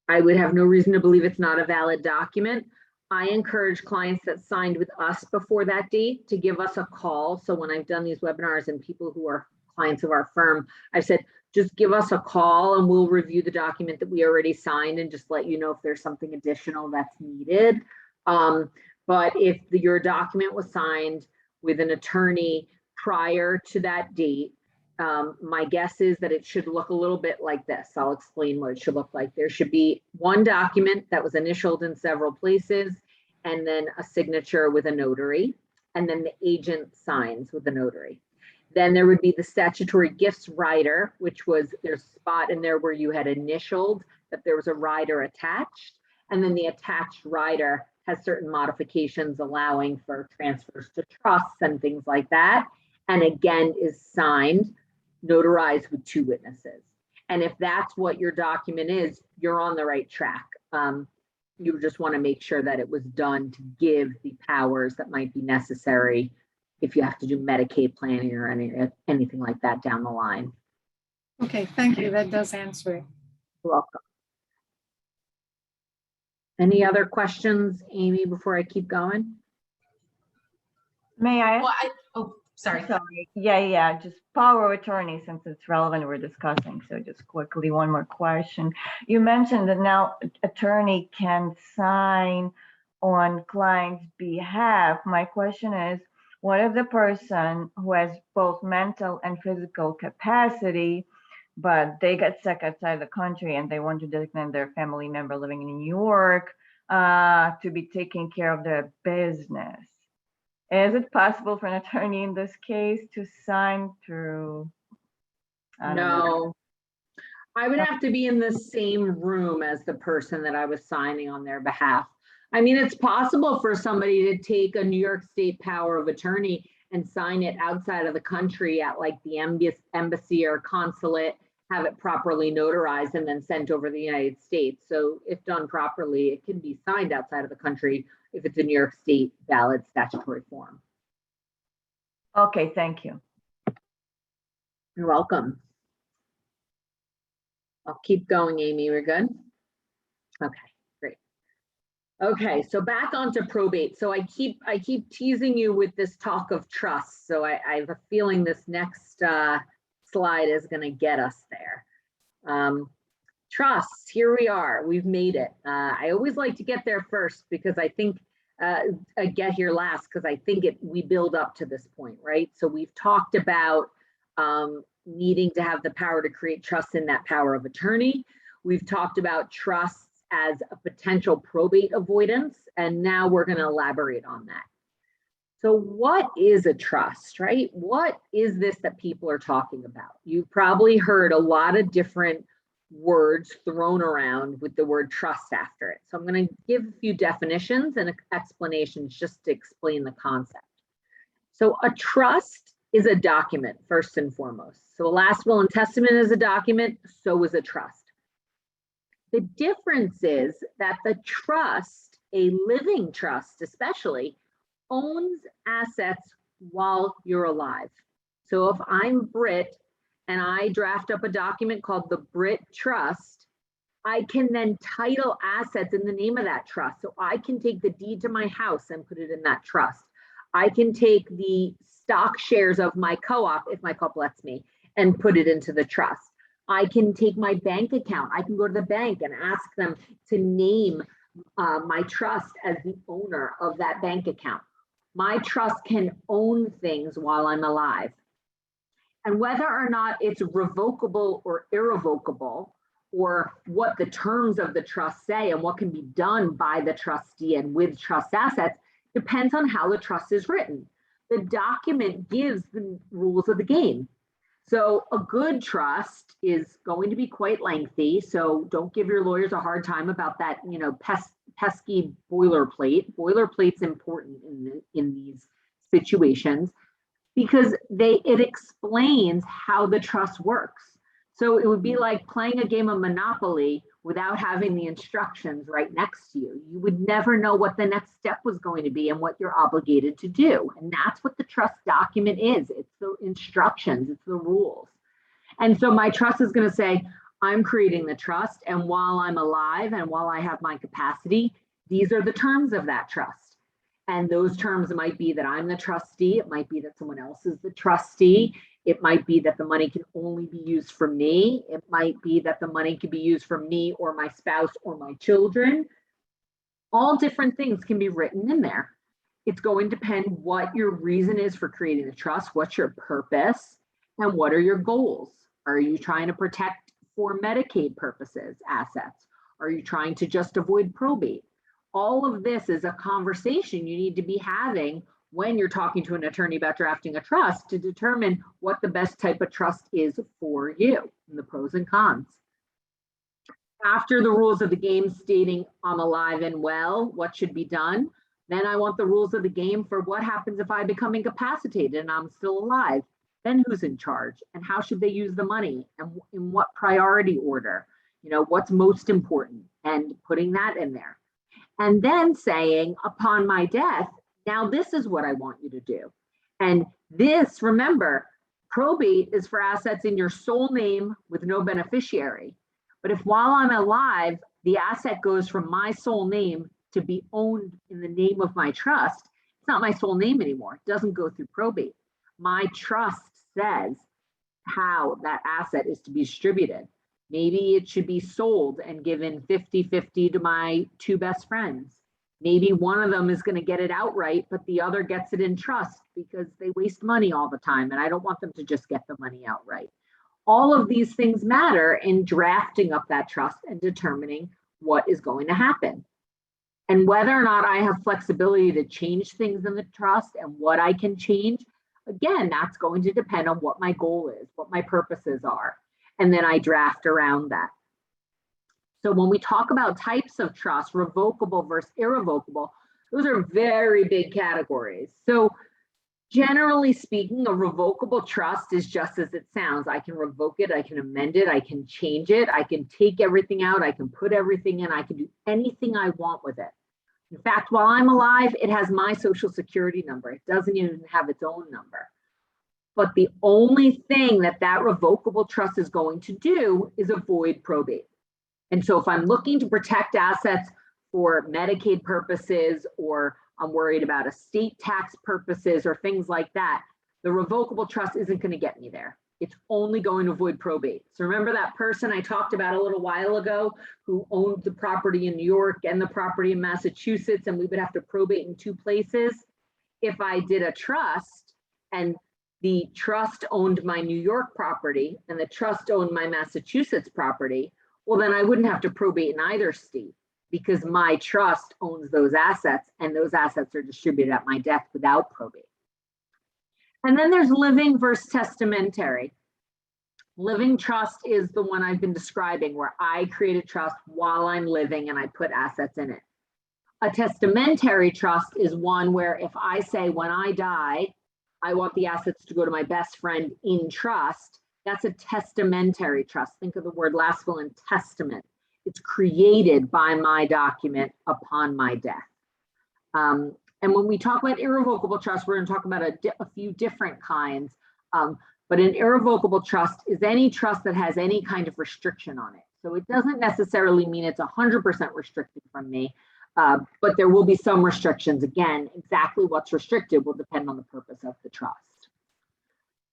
B: I would have no reason to believe it's not a valid document. I encourage clients that signed with us before that date to give us a call. So when I've done these webinars and people who are clients of our firm, I've said, just give us a call and we'll review the document that we already signed and just let you know if there's something additional that's needed. But if your document was signed with an attorney prior to that date, my guess is that it should look a little bit like this. I'll explain what it should look like. There should be one document that was initialed in several places, and then a signature with a notary, and then the agent signs with the notary. Then there would be the statutory gifts rider, which was, there's a spot in there where you had initialed that there was a rider attached, and then the attached rider has certain modifications allowing for transfers to trusts and things like that, and again is signed, notarized with 2 witnesses. And if that's what your document is, you're on the right track. You just want to make sure that it was done to give the powers that might be necessary if you have to do Medicaid planning or anything like that down the line.
D: Okay, thank you. That does answer it.
B: You're welcome. Any other questions, Amy, before I keep going?
E: May I?
A: Well, sorry.
E: Yeah. Just power of attorney, since it's relevant, we're discussing. So just quickly, one more question. You mentioned that now attorney can sign on client's behalf. My question is, what if the person who has both mental and physical capacity, but they get sick outside the country and they want to designate their family member living in New York to be taking care of their business? Is it possible for an attorney in this case to sign through?
B: No. I would have to be in the same room as the person that I was signing on their behalf. I mean, it's possible for somebody to take a New York State power of attorney and sign it outside of the country at like the embassy or consulate, have it properly notarized and then sent over to the United States. So if done properly, it can be signed outside of the country if it's a New York State valid statutory form.
E: Okay, thank you.
B: You're welcome. I'll keep going, Amy. We're good? Okay, great. Okay, so back onto probate. So I keep teasing you with this talk of trust. So I have a feeling this next slide is going to get us there. Trust, here we are. We've made it. I always like to get there first because I think I get here last because I think we build up to this point, right? So we've talked about needing to have the power to create trust in that power of attorney. We've talked about trusts as a potential probate avoidance, and now we're going to elaborate on that. So what is a trust, right? What is this that people are talking about? You've probably heard a lot of different words thrown around with the word trust after it. So I'm going to give a few definitions and explanations just to explain the concept. So a trust is a document, first and foremost. So a last will and testament is a document, so is a trust. The difference is that the trust, a living trust especially, owns assets while you're alive. So if I'm Britt and I draft up a document called the Britt Trust, I can then title assets in the name of that trust. So I can take the deed to my house and put it in that trust. I can take the stock shares of my co-op, if my co-op lets me, and put it into the trust. I can take my bank account. I can go to the bank and ask them to name my trust as the owner of that bank account. My trust can own things while I'm alive. And whether or not it's revocable or irrevocable, or what the terms of the trust say and what can be done by the trustee and with trust assets, depends on how the trust is written. The document gives the rules of the game. So a good trust is going to be quite lengthy. So don't give your lawyers a hard time about that, pesky boilerplate. Boilerplate's important in these situations because it explains how the trust works. So it would be like playing a game of Monopoly without having the instructions right next to you. You would never know what the next step was going to be and what you're obligated to do. And that's what the trust document is. It's the instructions, it's the rules. And so my trust is going to say, I'm creating the trust, and while I'm alive and while I have my capacity, these are the terms of that trust. And those terms might be that I'm the trustee, it might be that someone else is the trustee, it might be that the money can only be used for me, it might be that the money can be used for me or my spouse or my children. All different things can be written in there. It's going to depend what your reason is for creating the trust, what's your purpose, and what are your goals. Are you trying to protect for Medicaid purposes assets? Are you trying to just avoid probate? All of this is a conversation you need to be having when you're talking to an attorney about drafting a trust to determine what the best type of trust is for you and the pros and cons. After the rules of the game stating I'm alive and well, what should be done? Then I want the rules of the game for what happens if I become incapacitated and I'm still alive. Then who's in charge and how should they use the money and in what priority order? What's most important and putting that in there. And then saying upon my death, now this is what I want you to do. And this, remember, probate is for assets in your sole name with no beneficiary. But if while I'm alive, the asset goes from my sole name to be owned in the name of my trust, it's not my sole name anymore. It doesn't go through probate. My trust says how that asset is to be distributed. Maybe it should be sold and given 50-50 to my two best friends. Maybe one of them is going to get it outright, but the other gets it in trust because they waste money all the time. And I don't want them to just get the money outright. All of these things matter in drafting up that trust and determining what is going to happen. And whether or not I have flexibility to change things in the trust and what I can change, again, that's going to depend on what my goal is, what my purposes are. And then I draft around that. So when we talk about types of trust, revocable versus irrevocable, those are very big categories. So generally speaking, a revocable trust is just as it sounds. I can revoke it, I can amend it, I can change it, I can take everything out, I can put everything in, I can do anything I want with it. In fact, while I'm alive, it has my social security number. It doesn't even have its own number. But the only thing that that revocable trust is going to do is avoid probate. And so if I'm looking to protect assets for Medicaid purposes, or I'm worried about estate tax purposes or things like that, the revocable trust isn't going to get me there. It's only going to avoid probate. So remember that person I talked about a little while ago who owned the property in New York and the property in Massachusetts, and we would have to probate in 2 places? If I did a trust and the trust owned my New York property and the trust owned my Massachusetts property, well, then I wouldn't have to probate in either state because my trust owns those assets and those assets are distributed at my death without probate. And then there's living versus testamentary. Living trust is the one I've been describing, where I create a trust while I'm living and I put assets in it. A testamentary trust is one where if I say when I die, I want the assets to go to my best friend in trust, that's a testamentary trust. Think of the word last will in testament. It's created by my document upon my death. And when we talk about irrevocable trust, we're going to talk about a few different kinds. But an irrevocable trust is any trust that has any kind of restriction on it. So it doesn't necessarily mean it's 100% restricted from me, but there will be some restrictions. Again, exactly what's restricted will depend on the purpose of the trust.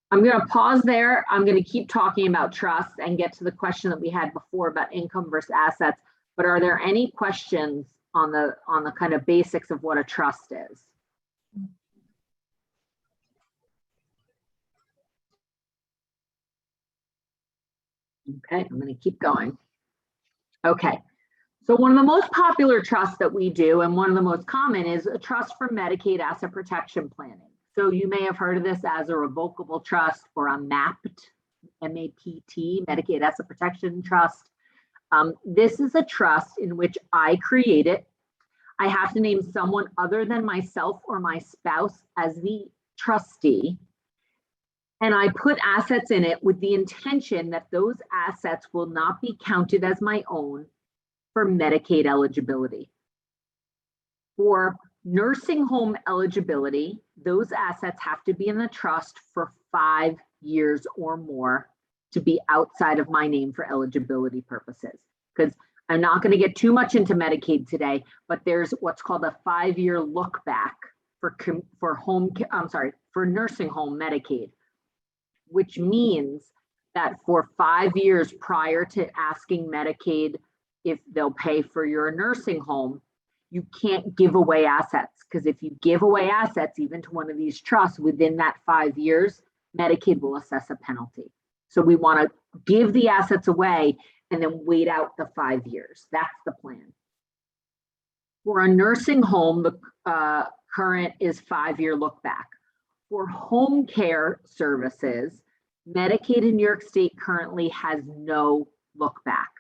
B: I'm going to pause there. I'm going to keep talking about trust and get to the question that we had before about income versus assets. But are there any questions on the kind of basics of what a trust is? Okay, I'm going to keep going. Okay, so one of the most popular trusts that we do, and one of the most common, is a trust for Medicaid asset protection planning. So you may have heard of this as a revocable trust or a MAPT, M-A-P-T, Medicaid Asset Protection Trust. This is a trust in which I create it. I have to name someone other than myself or my spouse as the trustee. And I put assets in it with the intention that those assets will not be counted as my own for Medicaid eligibility. For nursing home eligibility, those assets have to be in the trust for 5 years or more to be outside of my name for eligibility purposes. Because I'm not going to get too much into Medicaid today, but there's what's called a 5-year look back for nursing home Medicaid, which means that for 5 years prior to asking Medicaid if they'll pay for your nursing home, you can't give away assets, because if you give away assets, even to one of these trusts within that 5 years, Medicaid will assess a penalty. So we want to give the assets away and then wait out the 5 years. That's the plan. For a nursing home, the current is 5-year look back. For home care services, Medicaid in New York State currently has no look back.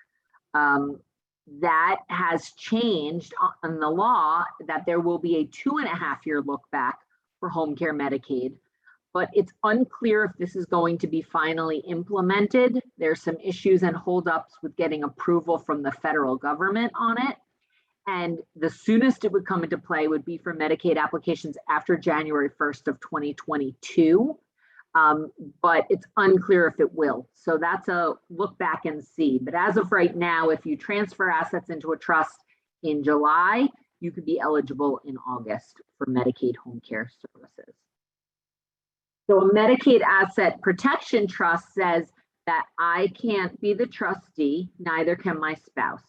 B: That has changed on the law that there will be a 2.5-year look back for home care Medicaid, but it's unclear if this is going to be finally implemented. There's some issues and holdups with getting approval from the federal government on it. And the soonest it would come into play would be for Medicaid applications after January 1st of 2022. But it's unclear if it will. So that's a look back and see. But as of right now, if you transfer assets into a trust in July, you could be eligible in August for Medicaid home care services. So a Medicaid asset protection trust says that I can't be the trustee, neither can my spouse.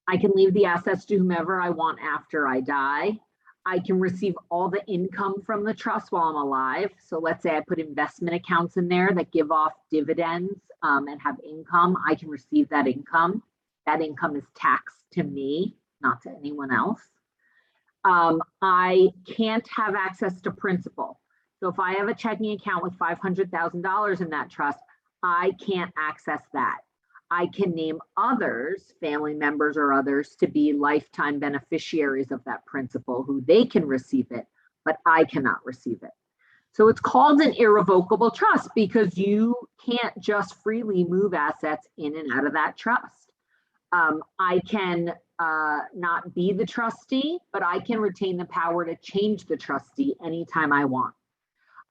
B: I can leave the assets to whomever I want after I die. I can receive all the income from the trust while I'm alive. So let's say I put investment accounts in there that give off dividends and have income. I can receive that income. That income is taxed to me, not to anyone else. I can't have access to principal. So if I have a checking account with $500,000 in that trust, I can't access that. I can name others, family members or others, to be lifetime beneficiaries of that principal who they can receive it, but I cannot receive it. So it's called an irrevocable trust because you can't just freely move assets in and out of that trust. I can not be the trustee, but I can retain the power to change the trustee anytime I want.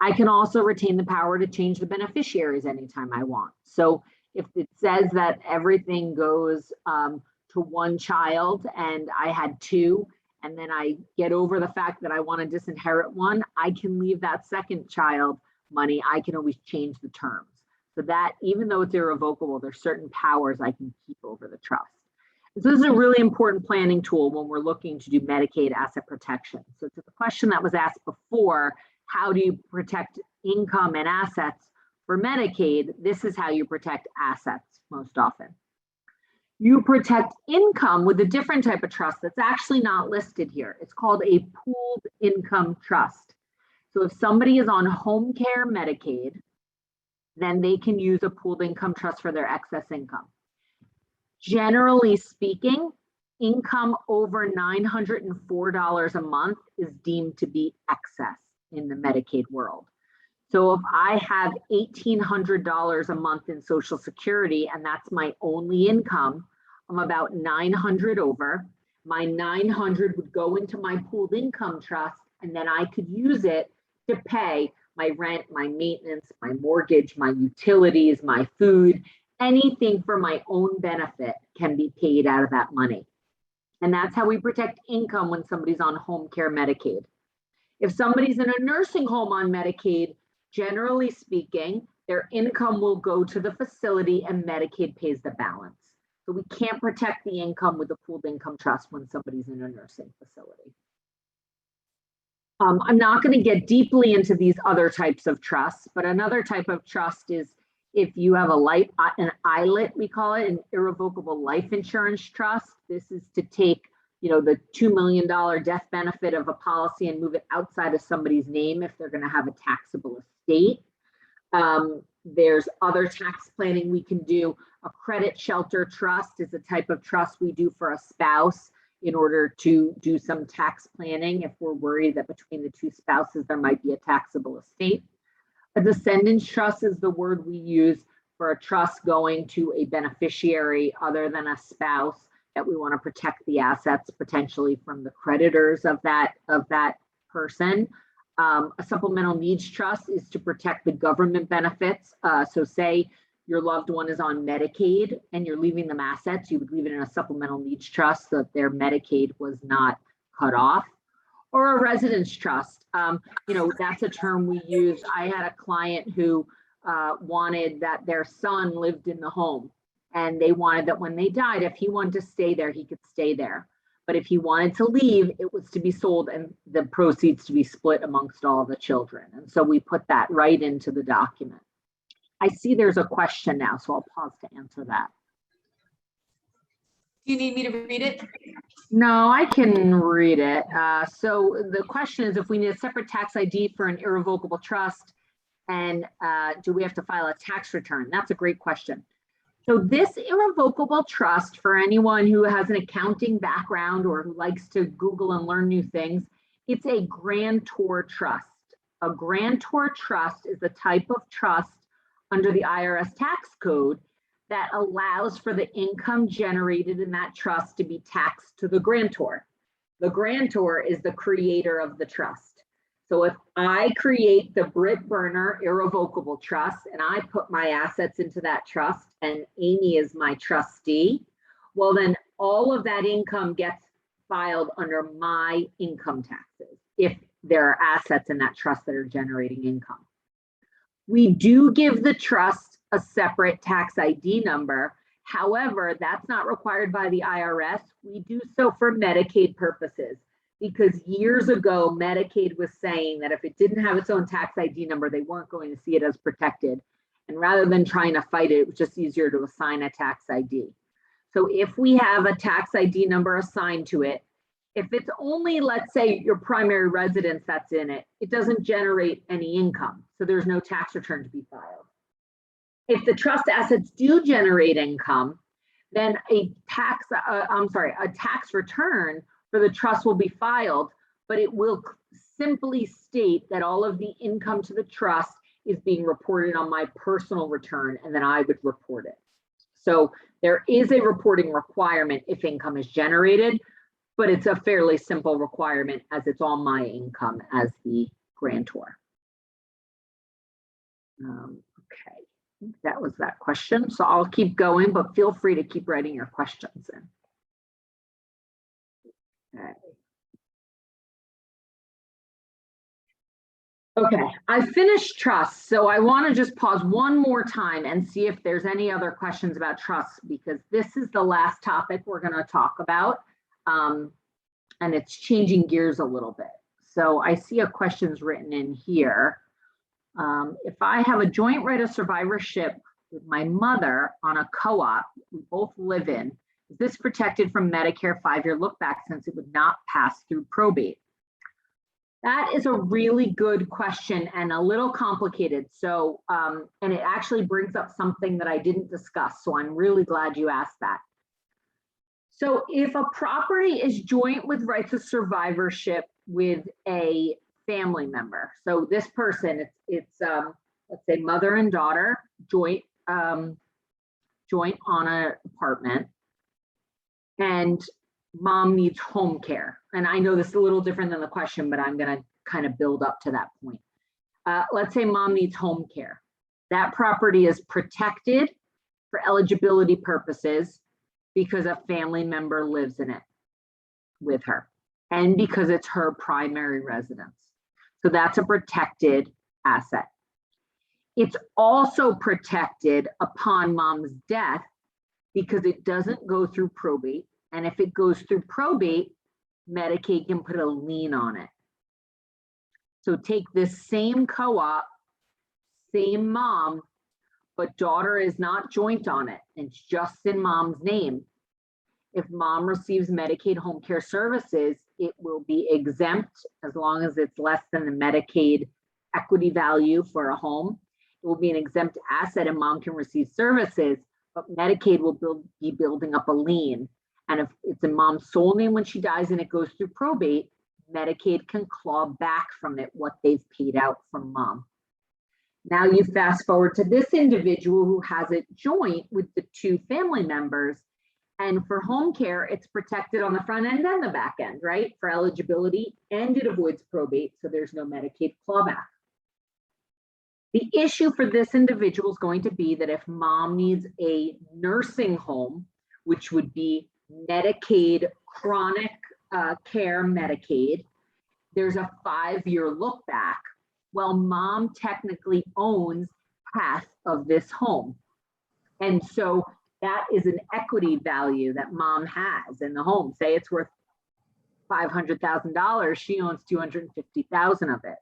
B: I can also retain the power to change the beneficiaries anytime I want. So if it says that everything goes to one child and I had two, and then I get over the fact that I want to disinherit one, I can leave that second child money. I can always change the terms. So that even though it's irrevocable, there's certain powers I can keep over the trust. So this is a really important planning tool when we're looking to do Medicaid asset protection. So to the question that was asked before, how do you protect income and assets for Medicaid? This is how you protect assets most often. You protect income with a different type of trust that's actually not listed here. It's called a pooled income trust. So if somebody is on home care Medicaid, then they can use a pooled income trust for their excess income. Generally speaking, income over $904 a month is deemed to be excess in the Medicaid world. So if I have $1,800 a month in Social Security and that's my only income, I'm about 900 over. My 900 would go into my pooled income trust, and then I could use it to pay my rent, my maintenance, my mortgage, my utilities, my food, anything for my own benefit can be paid out of that money. And that's how we protect income when somebody's on home care Medicaid. If somebody's in a nursing home on Medicaid, generally speaking, their income will go to the facility and Medicaid pays the balance. So we can't protect the income with a pooled income trust when somebody's in a nursing facility. I'm not going to get deeply into these other types of trusts, but another type of trust is if you have an ILIT, we call it, an irrevocable life insurance trust. This is to take, the $2 million death benefit of a policy and move it outside of somebody's name if they're going to have a taxable estate. There's other tax planning we can do. A credit shelter trust is a type of trust we do for a spouse in order to do some tax planning if we're worried that between the two spouses there might be a taxable estate. A descendants trust is the word we use for a trust going to a beneficiary other than a spouse that we want to protect the assets potentially from the creditors of that person. A supplemental needs trust is to protect the government benefits. So say your loved one is on Medicaid and you're leaving them assets, you would leave it in a supplemental needs trust so that their Medicaid was not cut off. Or a residence trust. That's a term we use. I had a client who wanted that their son lived in the home, and they wanted that when they died, if he wanted to stay there, he could stay there. But if he wanted to leave, it was to be sold and the proceeds to be split amongst all the children. And so we put that right into the document. I see there's a question now, so I'll pause to answer that.
A: Do you need me to read it?
B: No, I can read it. So the question is if we need a separate tax ID for an irrevocable trust, and do we have to file a tax return? That's a great question. So this irrevocable trust, for anyone who has an accounting background or who likes to Google and learn new things, it's a grantor trust. A grantor trust is a type of trust under the IRS tax code that allows for the income generated in that trust to be taxed to the grantor. The grantor is the creator of the trust. So if I create the Britt Berner Irrevocable Trust and I put my assets into that trust and Amy is my trustee, well then all of that income gets filed under my income taxes if there are assets in that trust that are generating income. We do give the trust a separate tax ID number. However, that's not required by the IRS. We do so for Medicaid purposes because years ago, Medicaid was saying that if it didn't have its own tax ID number, they weren't going to see it as protected. And rather than trying to fight it, it was just easier to assign a tax ID. So if we have a tax ID number assigned to it, if it's only, let's say, your primary residence that's in it, it doesn't generate any income. So there's no tax return to be filed. If the trust assets do generate income, then a tax return for the trust will be filed, but it will simply state that all of the income to the trust is being reported on my personal return, and then I would report it. So there is a reporting requirement if income is generated, but it's a fairly simple requirement as it's all my income as the grantor. Okay, I think that was that question. So I'll keep going, but feel free to keep writing your questions in. Okay. Okay, I finished trust, so I want to just pause one more time and see if there's any other questions about trust, because this is the last topic we're going to talk about, and it's changing gears a little bit. So I see a question's written in here. If I have a joint right of survivorship with my mother on a co-op we both live in, is this protected from Medicare 5-year look back since it would not pass through probate? That is a really good question and a little complicated. So, and it actually brings up something that I didn't discuss. So I'm really glad you asked that. So if a property is joint with rights of survivorship with a family member, so this person, it's let's say mother and daughter joint on an apartment, and mom needs home care. And I know this is a little different than the question, but I'm going to kind of build up to that point. Let's say mom needs home care. That property is protected for eligibility purposes because a family member lives in it with her and because it's her primary residence. So that's a protected asset. It's also protected upon mom's death because it doesn't go through probate. And if it goes through probate, Medicaid can put a lien on it. So take this same co-op, same mom, but daughter is not joint on it. It's just in mom's name. If mom receives Medicaid home care services, it will be exempt as long as it's less than the Medicaid equity value for a home. It will be an exempt asset and mom can receive services, but Medicaid will be building up a lien. And if it's in mom's sole name when she dies and it goes through probate, Medicaid can claw back from it what they've paid out from mom. Now you fast forward to this individual who has it joint with the two family members. And for home care, it's protected on the front end and the back end, right? For eligibility, and it avoids probate, so there's no Medicaid clawback. The issue for this individual is going to be that if mom needs a nursing home, which would be Medicaid, chronic care Medicaid, there's a 5-year look back. Well, mom technically owns half of this home. And so that is an equity value that mom has in the home. Say it's worth $500,000, she owns $250,000 of it.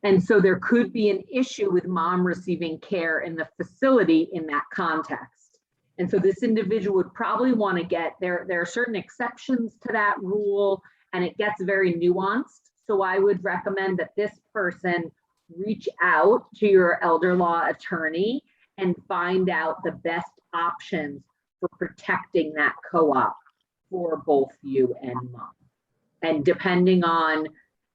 B: And so there could be an issue with mom receiving care in the facility in that context. And so this individual would probably want to get, there are certain exceptions to that rule, and it gets very nuanced. So I would recommend that this person reach out to your elder law attorney and find out the best options for protecting that co-op for both you and mom. And depending on,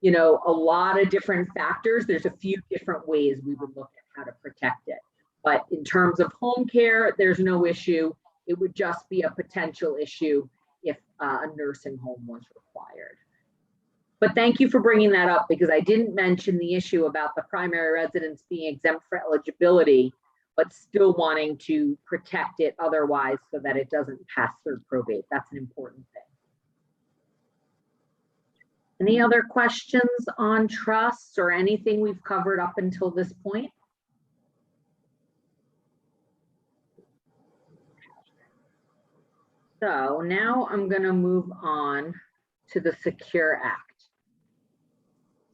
B: you know, a lot of different factors, there's a few different ways we would look at how to protect it. But in terms of home care, there's no issue. It would just be a potential issue if a nursing home was required. But thank you for bringing that up, because I didn't mention the issue about the primary residence being exempt for eligibility, but still wanting to protect it otherwise so that it doesn't pass through probate. That's an important thing. Any other questions on trusts or anything we've covered up until this point? So now I'm going to move on to the Secure Act.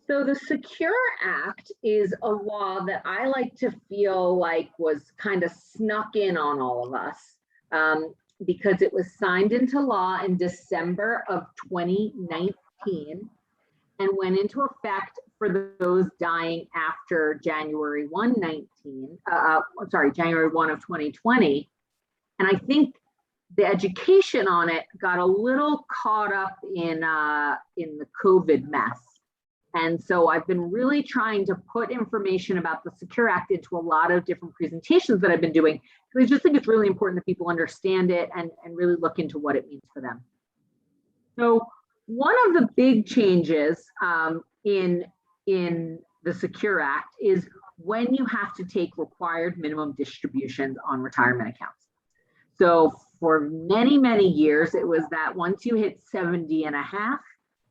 B: So the Secure Act is a law that I like to feel like was kind of snuck in on all of us because it was signed into law in December of 2019 and went into effect for those dying after January 1, January 1 of 2020. And I think the education on it got a little caught up in the COVID mess. And so I've been really trying to put information about the Secure Act into a lot of different presentations that I've been doing, because I just think it's really important that people understand it and really look into what it means for them. So one of the big changes in the Secure Act is when you have to take required minimum distributions on retirement accounts. So for many, many years, it was that once you hit 70 and a half,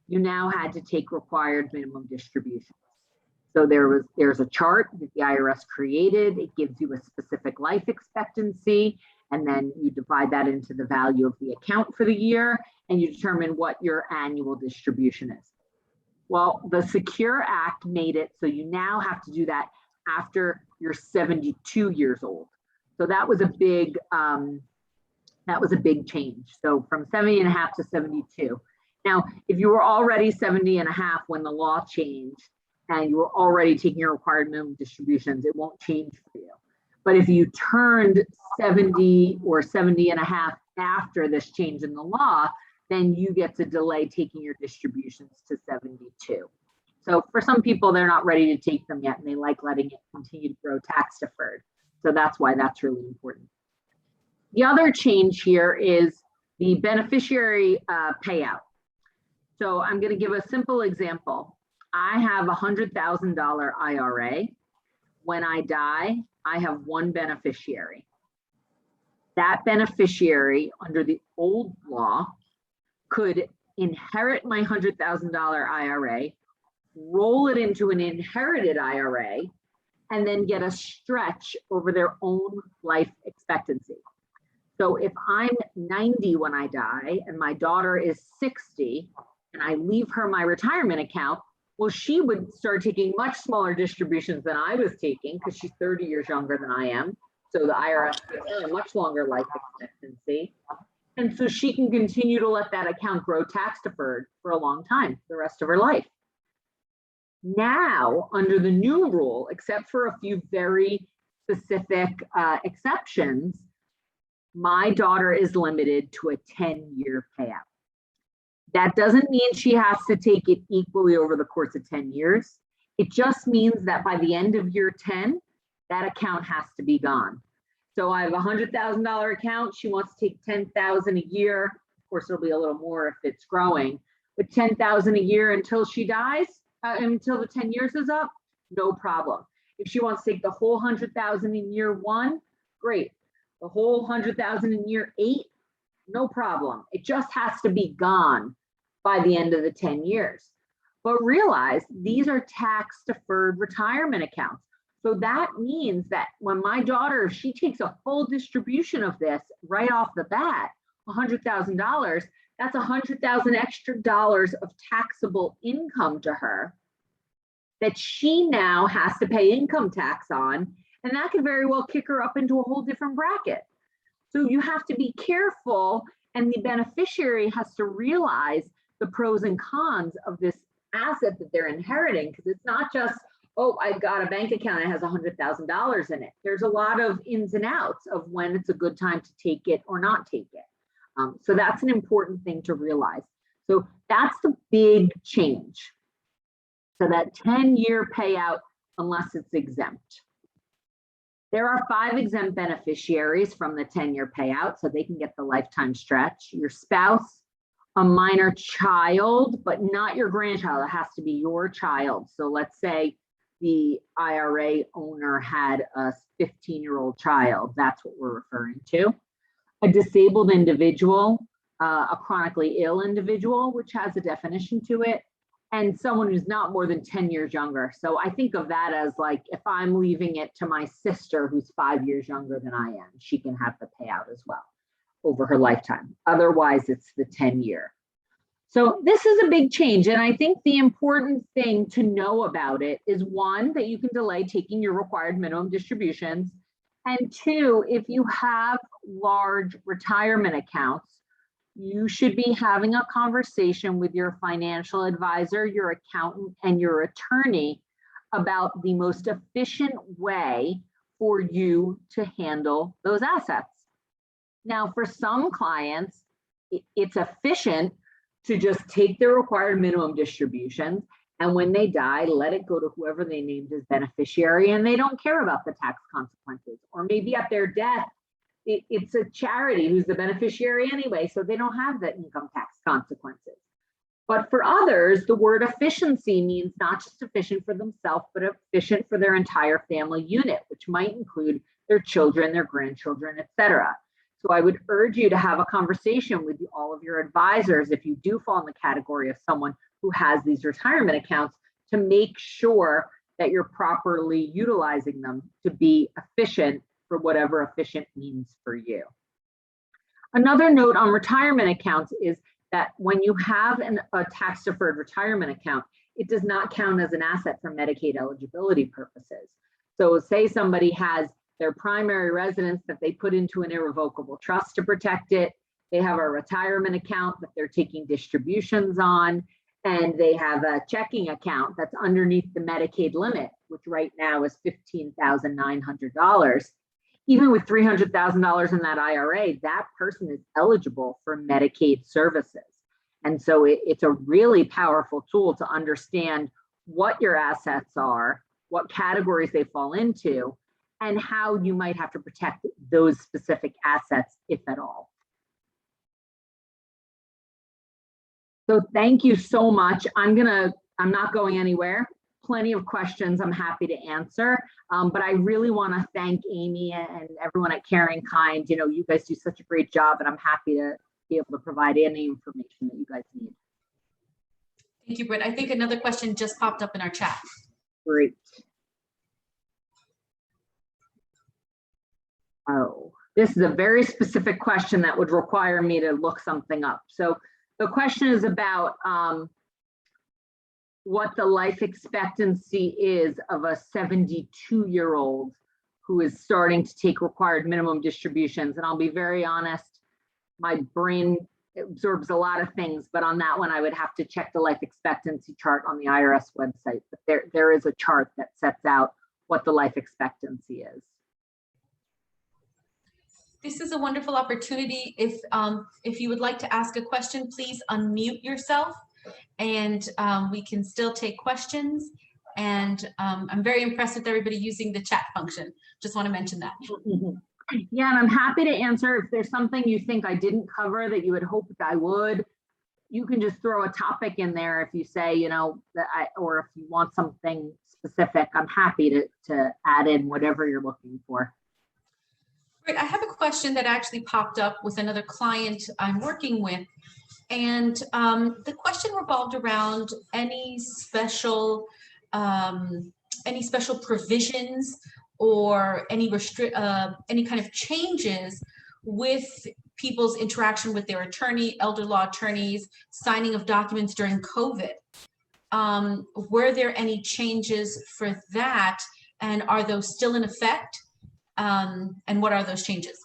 B: you now had to take required minimum distributions. So there's a chart that the IRS created. It gives you a specific life expectancy, and then you divide that into the value of the account for the year, and you determine what your annual distribution is. Well, the Secure Act made it so you now have to do that after you're 72 years old. So that was a big change. So from 70 and a half to 72. Now, if you were already 70 and a half when the law changed and you were already taking your required minimum distributions, it won't change for you. But if you turned 70 or 70 and a half after this change in the law, then you get to delay taking your distributions to 72. So for some people, they're not ready to take them yet, and they like letting it continue to grow tax deferred. So that's why that's really important. The other change here is the beneficiary payout. So I'm going to give a simple example. I have a $100,000 IRA. When I die, I have one beneficiary. That beneficiary, under the old law, could inherit my $100,000 IRA, roll it into an inherited IRA, and then get a stretch over their own life expectancy. So if I'm 90 when I die and my daughter is 60 and I leave her my retirement account, well, she would start taking much smaller distributions than I was taking because she's 30 years younger than I am. So the IRS gives her a much longer life expectancy. And so she can continue to let that account grow tax deferred for a long time, the rest of her life. Now, under the new rule, except for a few very specific exceptions, my daughter is limited to a 10-year payout. That doesn't mean she has to take it equally over the course of 10 years. It just means that by the end of year 10, that account has to be gone. So I have a $100,000 account. She wants to take 10,000 a year. Of course, it'll be a little more if it's growing, but 10,000 a year until she dies, until the 10 years is up, no problem. If she wants to take the whole 100,000 in year 1, great. The whole 100,000 in year 8, no problem. It just has to be gone by the end of the 10 years. But realize these are tax deferred retirement accounts. So that means that when my daughter, if she takes a full distribution of this right off the bat, $100,000, that's $100,000 extra dollars of taxable income to her that she now has to pay income tax on. And that could very well kick her up into a whole different bracket. So you have to be careful, and the beneficiary has to realize the pros and cons of this asset that they're inheriting, because it's not just, oh, I've got a bank account that has $100,000 in it. There's a lot of ins and outs of when it's a good time to take it or not take it. So that's an important thing to realize. So that's the big change. So that 10-year payout, unless it's exempt. There are 5 exempt beneficiaries from the 10-year payout, so they can get the lifetime stretch. Your spouse, a minor child, but not your grandchild. It has to be your child. So let's say the IRA owner had a 15-year-old child. That's what we're referring to. A disabled individual, a chronically ill individual, which has a definition to it, and someone who's not more than 10 years younger. So I think of that as like, if I'm leaving it to my sister who's 5 years younger than I am, she can have the payout as well over her lifetime. Otherwise, it's the 10-year. So this is a big change. And I think the important thing to know about it is, 1, that you can delay taking your required minimum distributions. And 2, if you have large retirement accounts, you should be having a conversation with your financial advisor, your accountant, and your attorney about the most efficient way for you to handle those assets. Now, for some clients, it's efficient to just take their required minimum distributions, and when they die, let it go to whoever they named as beneficiary, and they don't care about the tax consequences. Or maybe at their death, it's a charity who's the beneficiary anyway, so they don't have the income tax consequences. But for others, the word efficiency means not just efficient for themselves, but efficient for their entire family unit, which might include their children, their grandchildren, etc. So I would urge you to have a conversation with all of your advisors if you do fall in the category of someone who has these retirement accounts, to make sure that you're properly utilizing them to be efficient for whatever efficient means for you. Another note on retirement accounts is that when you have a tax deferred retirement account, it does not count as an asset for Medicaid eligibility purposes. So say somebody has their primary residence that they put into an irrevocable trust to protect it. They have a retirement account that they're taking distributions on, and they have a checking account that's underneath the Medicaid limit, which right now is $15,900. Even with $300,000 in that IRA, that person is eligible for Medicaid services. And so it's a really powerful tool to understand what your assets are, what categories they fall into, and how you might have to protect those specific assets, if at all. So thank you so much. I'm not going anywhere. Plenty of questions I'm happy to answer, but I really want to thank Amy and everyone at Caring Kind. You know, you guys do such a great job, and I'm happy to be able to provide any information that you guys need.
A: Thank you, Britt. I think another question just popped up in our chat.
B: Great. Oh, this is a very specific question that would require me to look something up. So the question is about what the life expectancy is of a 72-year-old who is starting to take required minimum distributions. And I'll be very honest, my brain absorbs a lot of things, but on that one, I would have to check the life expectancy chart on the IRS website. But there is a chart that sets out what the life expectancy is.
A: This is a wonderful opportunity. If you would like to ask a question, please unmute yourself, and we can still take questions. And I'm very impressed with everybody using the chat function. Just want to mention that.
B: Yeah, and I'm happy to answer. If there's something you think I didn't cover that you had hoped I would, you can just throw a topic in there if you say, you know, or if you want something specific, I'm happy to add in whatever you're looking for.
A: Great. I have a question that actually popped up with another client I'm working with. And the question revolved around any special provisions or any kind of changes with people's interaction with their attorney, elder law attorneys, signing of documents during COVID. Were there any changes for that? And are those still in effect? And what are those changes?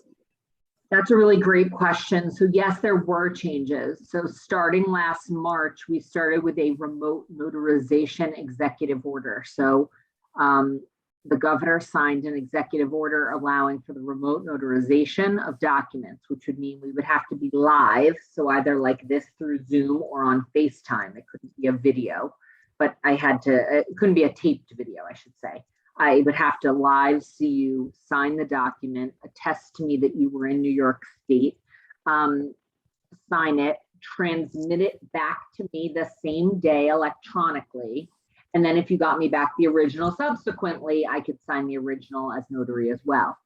B: That's a really great question. So yes, there were changes. So starting last March, we started with a remote notarization executive order. So the governor signed an executive order allowing for the remote notarization of documents, which would mean we would have to be live. So either like this through Zoom or on FaceTime. It couldn't be a video, but it couldn't be a taped video, I should say. I would have to live see you, sign the document, attest to me that you were in New York State, sign it, transmit it back to me the same day electronically. And then if you got me back the original subsequently, I could sign the original as notary as well.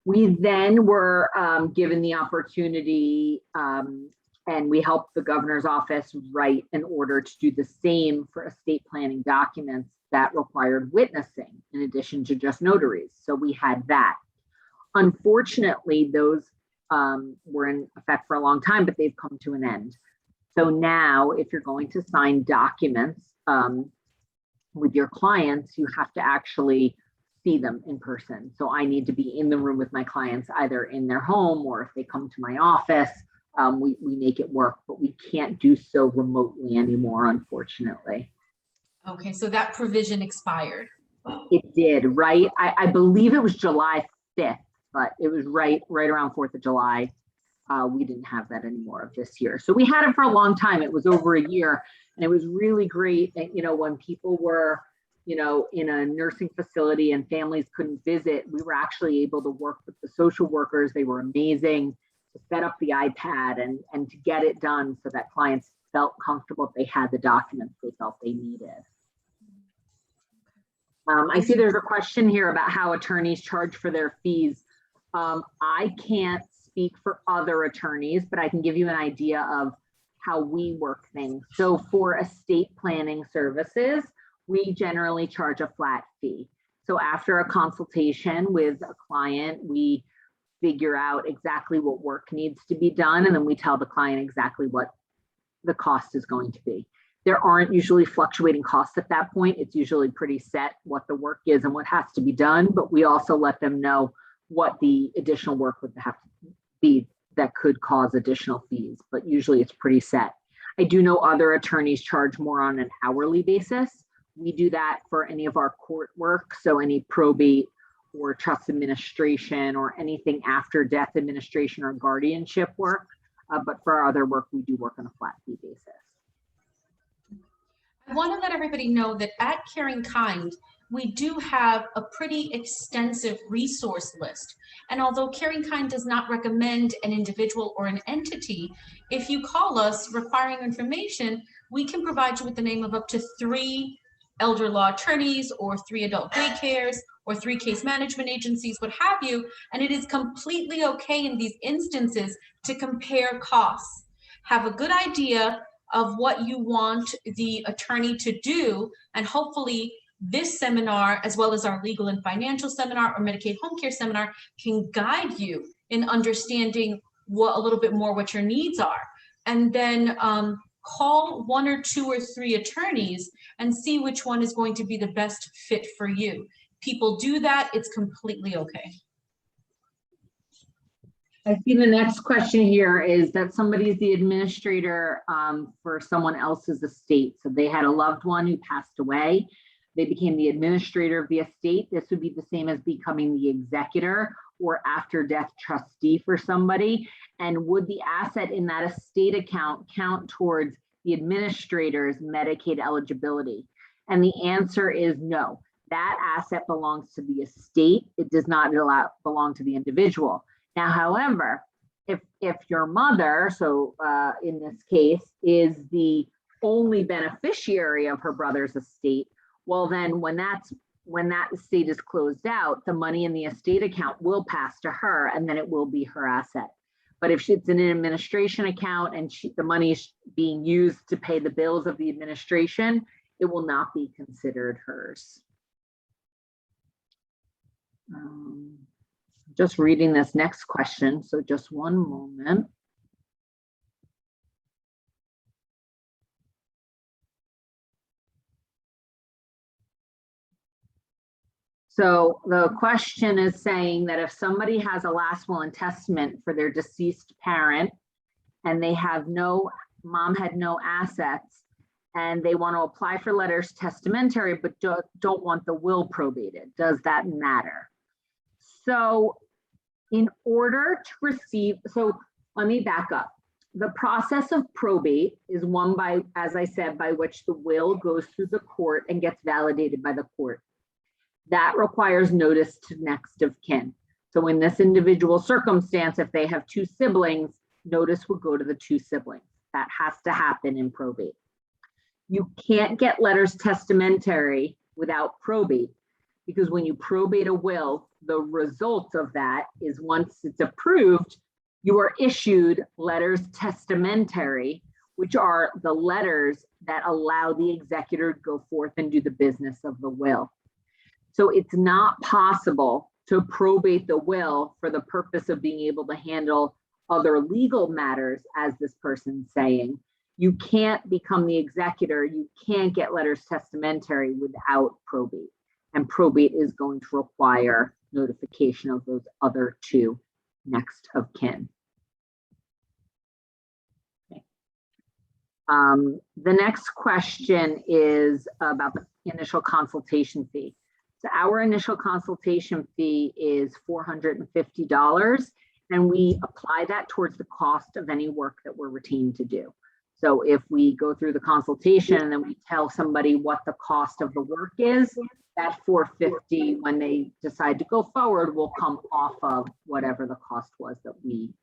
B: We then were given the opportunity and we helped the governor's office write an order to do the same for estate planning documents that required witnessing in addition to just notaries. So we had that. Unfortunately, those were in effect for a long time, but they've come to an end. So now if you're going to sign documents with your clients, you have to actually see them in person. So I need to be in the room with my clients, either in their home or if they come to my office, we make it work, but we can't do so remotely anymore, unfortunately.
A: Okay, so that provision expired.
B: It did, right? I believe it was July 5th, but it was right around 4th of July. We didn't have that anymore of this year. So we had it for a long time. It was over a year, and it was really great that, you know, when people were, you know, in a nursing facility and families couldn't visit, we were actually able to work with the social workers. They were amazing to set up the iPad and to get it done so that clients felt comfortable, if they had the documents they felt they needed. I see there's a question here about how attorneys charge for their fees. I can't speak for other attorneys, but I can give you an idea of how we work things. So for estate planning services, we generally charge a flat fee. So after a consultation with a client, we figure out exactly what work needs to be done, and then we tell the client exactly what the cost is going to be. There aren't usually fluctuating costs at that point. It's usually pretty set what the work is and what has to be done, but we also let them know what the additional work would have to be that could cause additional fees, but usually it's pretty set. I do know other attorneys charge more on an hourly basis. We do that for any of our court work, so any probate or trust administration or anything after death administration or guardianship work. But for our other work, we do work on a flat fee basis.
A: I want to let everybody know that at Caring Kind, we do have a pretty extensive resource list. And although Caring Kind does not recommend an individual or an entity, if you call us requiring information, we can provide you with the name of up to 3 elder law attorneys or 3 adult daycares or 3 case management agencies, what have you. And it is completely okay in these instances to compare costs. Have a good idea of what you want the attorney to do, and hopefully this seminar, as well as our legal and financial seminar or Medicaid home care seminar, can guide you in understanding what a little bit more what your needs are. And then call 1 or 2 or 3 attorneys and see which one is going to be the best fit for you. People do that, it's completely okay.
B: I see the next question here is that somebody is the administrator for someone else's estate. So they had a loved one who passed away. They became the administrator of the estate. This would be the same as becoming the executor or after death trustee for somebody. And would the asset in that estate account count towards the administrator's Medicaid eligibility? And the answer is no. That asset belongs to the estate. It does not belong to the individual. Now, however, if your mother, so in this case, is the only beneficiary of her brother's estate, well, then when that estate is closed out, the money in the estate account will pass to her, and then it will be her asset. But if it's in an administration account and the money is being used to pay the bills of the administration, it will not be considered hers. Just reading this next question, so just one moment. So the question is saying that if somebody has a last will and testament for their deceased parent and they have mom had no assets and they want to apply for letters testamentary but don't want the will probated, does that matter? So in order to receive, so let me back up. The process of probate is one by, as I said, by which the will goes through the court and gets validated by the court. That requires notice to next of kin. So in this individual circumstance, if they have 2 siblings, notice would go to the 2 siblings. That has to happen in probate. You can't get letters testamentary without probate, because when you probate a will, the result of that is once it's approved, you are issued letters testamentary, which are the letters that allow the executor to go forth and do the business of the will. So it's not possible to probate the will for the purpose of being able to handle other legal matters, as this person's saying. You can't become the executor, you can't get letters testamentary without probate. And probate is going to require notification of those other 2 next of kin. Okay. The next question is about the initial consultation fee. So our initial consultation fee is $450, and we apply that towards the cost of any work that we're retained to do. So if we go through the consultation and then we tell somebody what the cost of the work is, that $450, when they decide to go forward, will come off of whatever the cost was that we.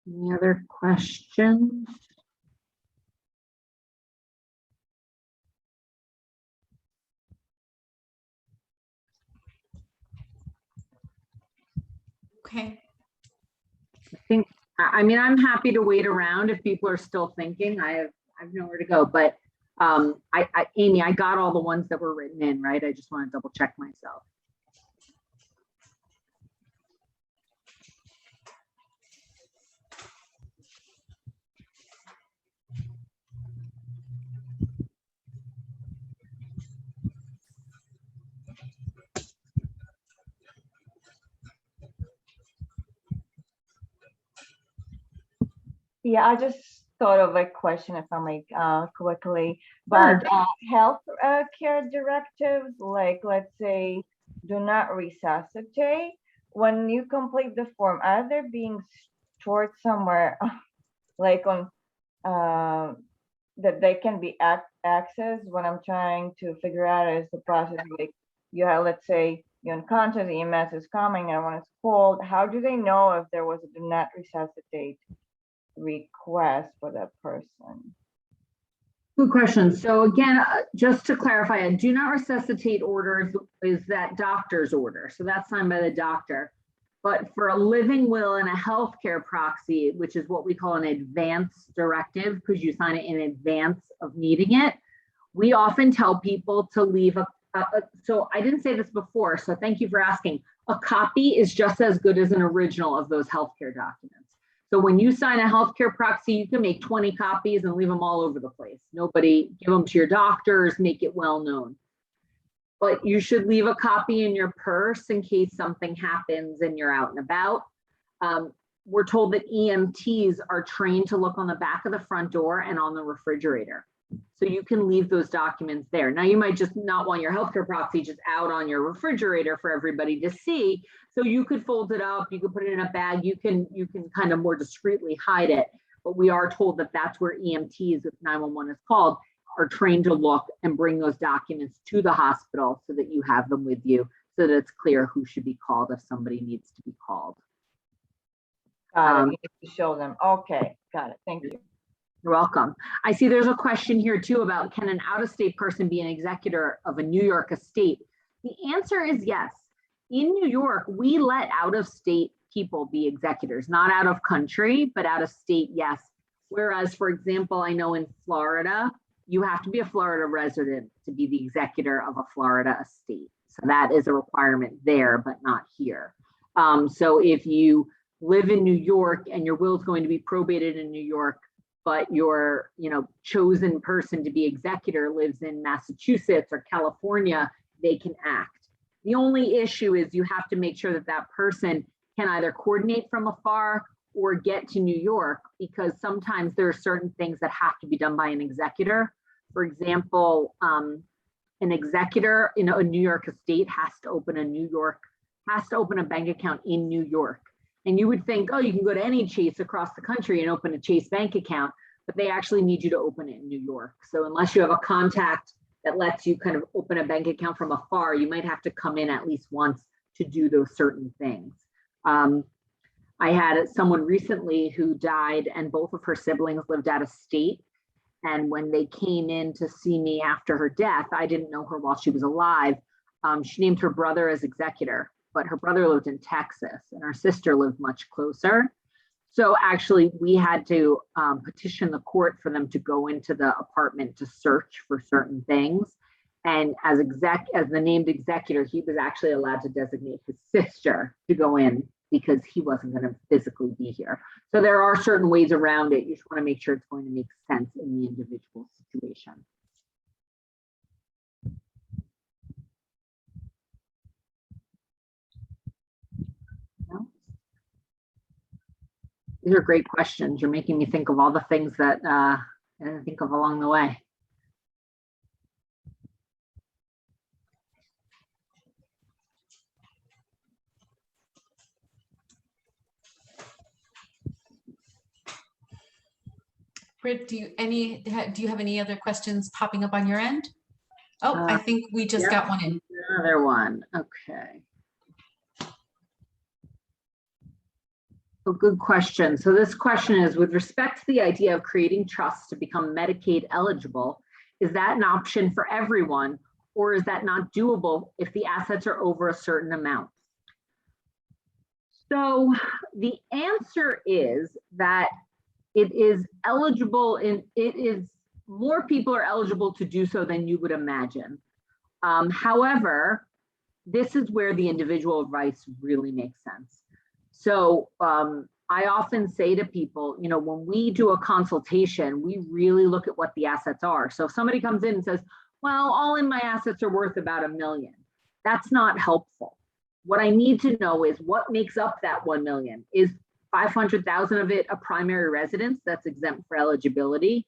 B: Any other questions?
A: Okay.
B: I think, I mean, I'm happy to wait around if people are still thinking. I have nowhere to go, but Amy, I got all the ones that were written in, right? I just want to double check myself.
E: Yeah, I just thought of a question, if I may quickly, but health care directives, like let's say, do not resuscitate. When you complete the form, are they being stored somewhere, like on that they can be accessed? What I'm trying to figure out is the process. Like you have, let's say, you're unconscious, EMS is coming, and when it's called, how do they know if there was a do not resuscitate request for that person?
B: Good question. So again, just to clarify, a do not resuscitate order is that doctor's order. So that's signed by the doctor. But for a living will and a healthcare proxy, which is what we call an advance directive, because you sign it in advance of needing it, we often tell people to leave so I didn't say this before, so thank you for asking. A copy is just as good as an original of those healthcare documents. So when you sign a healthcare proxy, you can make 20 copies and leave them all over the place. Nobody, give them to your doctors, make it well known. But you should leave a copy in your purse in case something happens and you're out and about. We're told that EMTs are trained to look on the back of the front door and on the refrigerator. So you can leave those documents there. Now you might just not want your healthcare proxy just out on your refrigerator for everybody to see. So you could fold it up, you could put it in a bag, you can kind of more discreetly hide it. But we are told that that's where EMTs, if 911 is called, are trained to look and bring those documents to the hospital so that you have them with you, so that it's clear who should be called if somebody needs to be called.
E: Got it. You need to show them. Okay, got it. Thank you.
B: You're welcome. I see there's a question here too about, can an out-of-state person be an executor of a New York estate? The answer is yes. In New York, we let out-of-state people be executors, not out of country, but out of state, yes. Whereas, for example, I know in Florida, you have to be a Florida resident to be the executor of a Florida estate. So that is a requirement there, but not here. So if you live in New York and your will is going to be probated in New York, but your chosen person to be executor lives in Massachusetts or California, they can act. The only issue is you have to make sure that that person can either coordinate from afar or get to New York, because sometimes there are certain things that have to be done by an executor. For example, an executor in a New York estate has to open a bank account in New York. And you would think, oh, you can go to any Chase across the country and open a Chase bank account, but they actually need you to open it in New York. So unless you have a contact that lets you kind of open a bank account from afar, you might have to come in at least once to do those certain things. I had someone recently who died and both of her siblings lived out of state. And when they came in to see me after her death, I didn't know her while she was alive. She named her brother as executor, but her brother lived in Texas and her sister lived much closer. So actually we had to petition the court for them to go into the apartment to search for certain things. And as the named executor, he was actually allowed to designate his sister to go in because he wasn't going to physically be here. So there are certain ways around it. You just want to make sure it's going to make sense in the individual situation. No? These are great questions. You're making me think of all the things that I didn't think of along the way.
A: Britt, do you have any other questions popping up on your end? Oh, I think we just
B: yeah.
A: got one in.
B: Another one. Okay. A good question. So this question is, with respect to the idea of creating trusts to become Medicaid eligible, is that an option for everyone, or is that not doable if the assets are over a certain amount? So the answer is that it is eligible, more people are eligible to do so than you would imagine. However, this is where the individual advice really makes sense. So I often say to people, when we do a consultation, we really look at what the assets are. So if somebody comes in and says, well, all in my assets are worth about $1 million, that's not helpful. What I need to know is what makes up that 1 million. Is 500,000 of it a primary residence that's exempt for eligibility?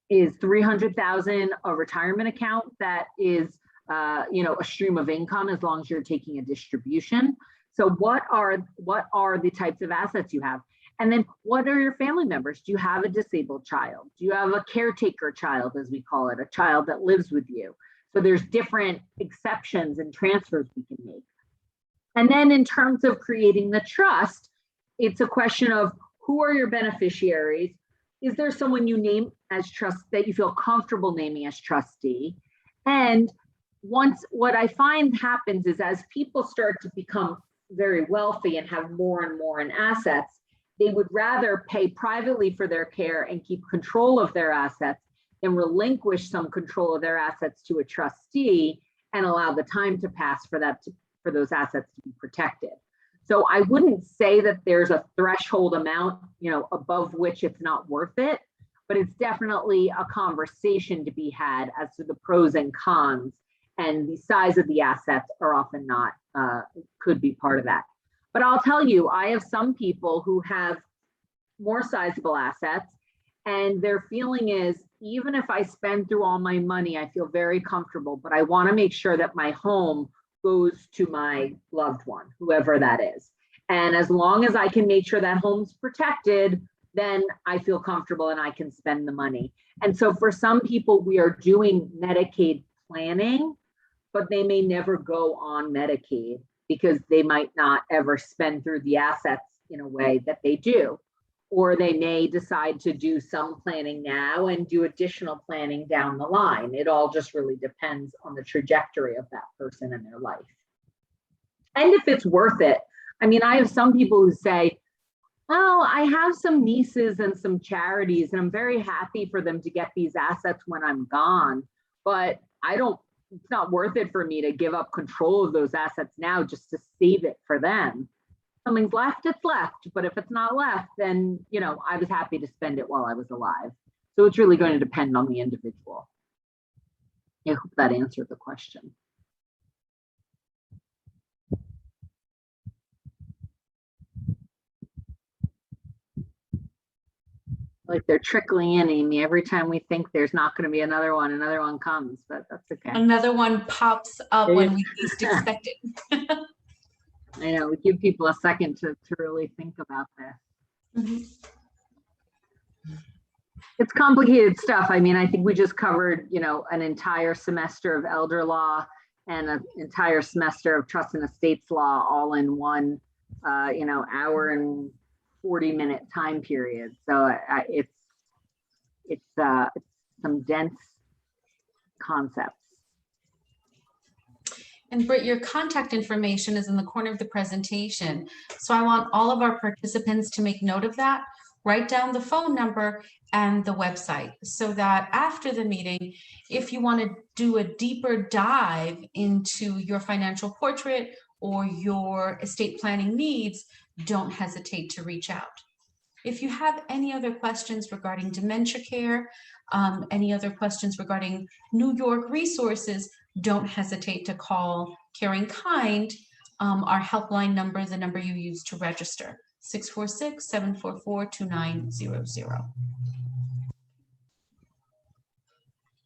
B: Is 300,000 a retirement account that is, a stream of income as long as you're taking a distribution? So what are the types of assets you have? And then what are your family members? Do you have a disabled child? Do you have a caretaker child, as we call it, a child that lives with you? So there's different exceptions and transfers we can make. And then in terms of creating the trust, it's a question of who are your beneficiaries? Is there someone you name as trust that you feel comfortable naming as trustee? And what I find happens is as people start to become very wealthy and have more and more in assets, they would rather pay privately for their care and keep control of their assets than relinquish some control of their assets to a trustee and allow the time to pass for those assets to be protected. So I wouldn't say that there's a threshold amount, above which it's not worth it, but it's definitely a conversation to be had as to the pros and cons, and the size of the assets are often not, could be part of that. But I'll tell you, I have some people who have more sizable assets, and their feeling is, even if I spend through all my money, I feel very comfortable, but I want to make sure that my home goes to my loved one, whoever that is. And as long as I can make sure that home's protected, then I feel comfortable and I can spend the money. And so for some people, we are doing Medicaid planning, but they may never go on Medicaid because they might not ever spend through the assets in a way that they do. Or they may decide to do some planning now and do additional planning down the line. It all just really depends on the trajectory of that person and their life. And if it's worth it. I mean, I have some people who say, oh, I have some nieces and some charities, and I'm very happy for them to get these assets when I'm gone, but it's not worth it for me to give up control of those assets now just to save it for them. Something's left, it's left. But if it's not left, then, I was happy to spend it while I was alive. So it's really going to depend on the individual. I hope that answered the question. Like they're trickling in, Amy. Every time we think there's not going to be another one comes, but that's okay.
A: Another one pops up when we least expect it.
B: I know, we give people a second to really think about this.
A: Mhm.
B: It's complicated stuff. I mean, I think we just covered, an entire semester of elder law and an entire semester of trust and estates law all in one, hour and 40-minute time period. So it's some dense concepts.
A: And Britt, your contact information is in the corner of the presentation. So I want all of our participants to make note of that, write down the phone number and the website, so that after the meeting, if you want to do a deeper dive into your financial portrait or your estate planning needs, don't hesitate to reach out. If you have any other questions regarding dementia care, any other questions regarding New York resources, don't hesitate to call Caring Kind, our helpline number, the number you use to register, 646-744-2900.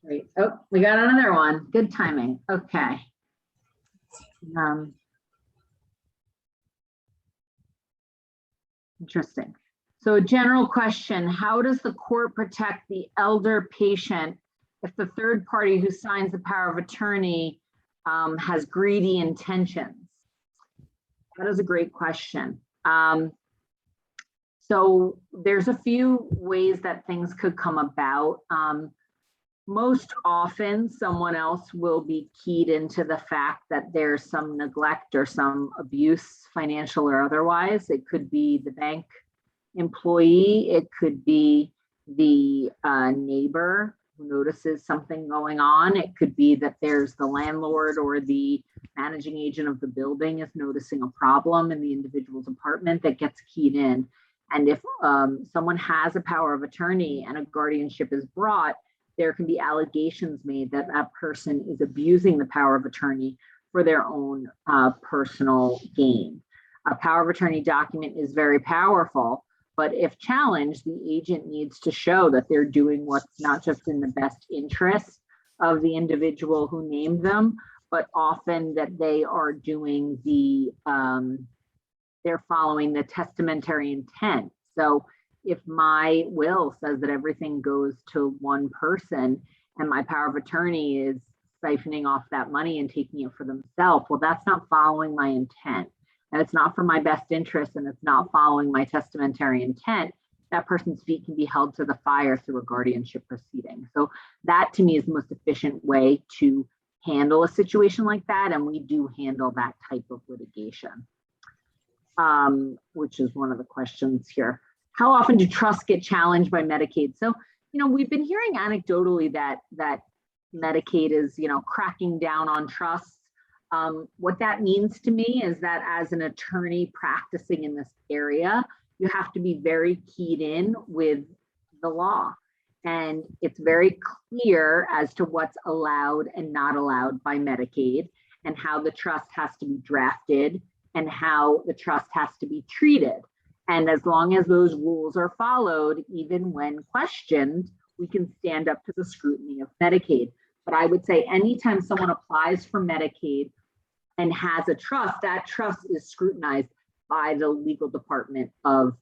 B: Great. Oh, we got another one. Good timing. Okay. Interesting. So a general question, how does the court protect the elder patient if the third party who signs the power of attorney has greedy intentions? That is a great question. So there's a few ways that things could come about. Most often, someone else will be keyed into the fact that there's some neglect or some abuse, financial or otherwise. It could be the bank employee. It could be the neighbor who notices something going on. It could be that there's the landlord or the managing agent of the building is noticing a problem in the individual's apartment that gets keyed in. And if someone has a power of attorney and a guardianship is brought, there can be allegations made that that person is abusing the power of attorney for their own personal gain. A power of attorney document is very powerful, but if challenged, the agent needs to show that they're doing what's not just in the best interest of the individual who named them, but often that they are doing they're following the testamentary intent. So if my will says that everything goes to one person and my power of attorney is siphoning off that money and taking it for themselves, well, that's not following my intent. And it's not for my best interest, and it's not following my testamentary intent. That person's feet can be held to the fire through a guardianship proceeding. So that to me is the most efficient way to handle a situation like that. And we do handle that type of litigation, which is one of the questions here. How often do trusts get challenged by Medicaid? So, we've been hearing anecdotally that Medicaid is, cracking down on trusts. What that means to me is that as an attorney practicing in this area, you have to be very keyed in with the law. And it's very clear as to what's allowed and not allowed by Medicaid, and how the trust has to be drafted and how the trust has to be treated. And as long as those rules are followed, even when questioned, we can stand up to the scrutiny of Medicaid. But I would say anytime someone applies for Medicaid and has a trust, that trust is scrutinized by the legal department of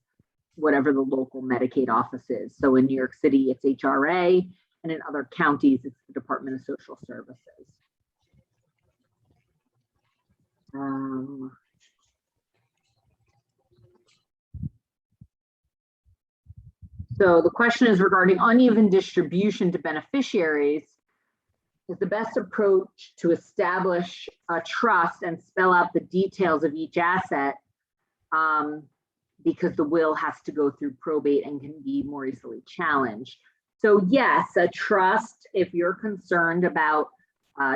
B: whatever the local Medicaid office is. So in New York City, it's HRA, and in other counties, it's the Department of Social Services. So the question is regarding uneven distribution to beneficiaries. Is the best approach to establish a trust and spell out the details of each asset, because the will has to go through probate and can be more easily challenged. So yes, a trust, if you're concerned about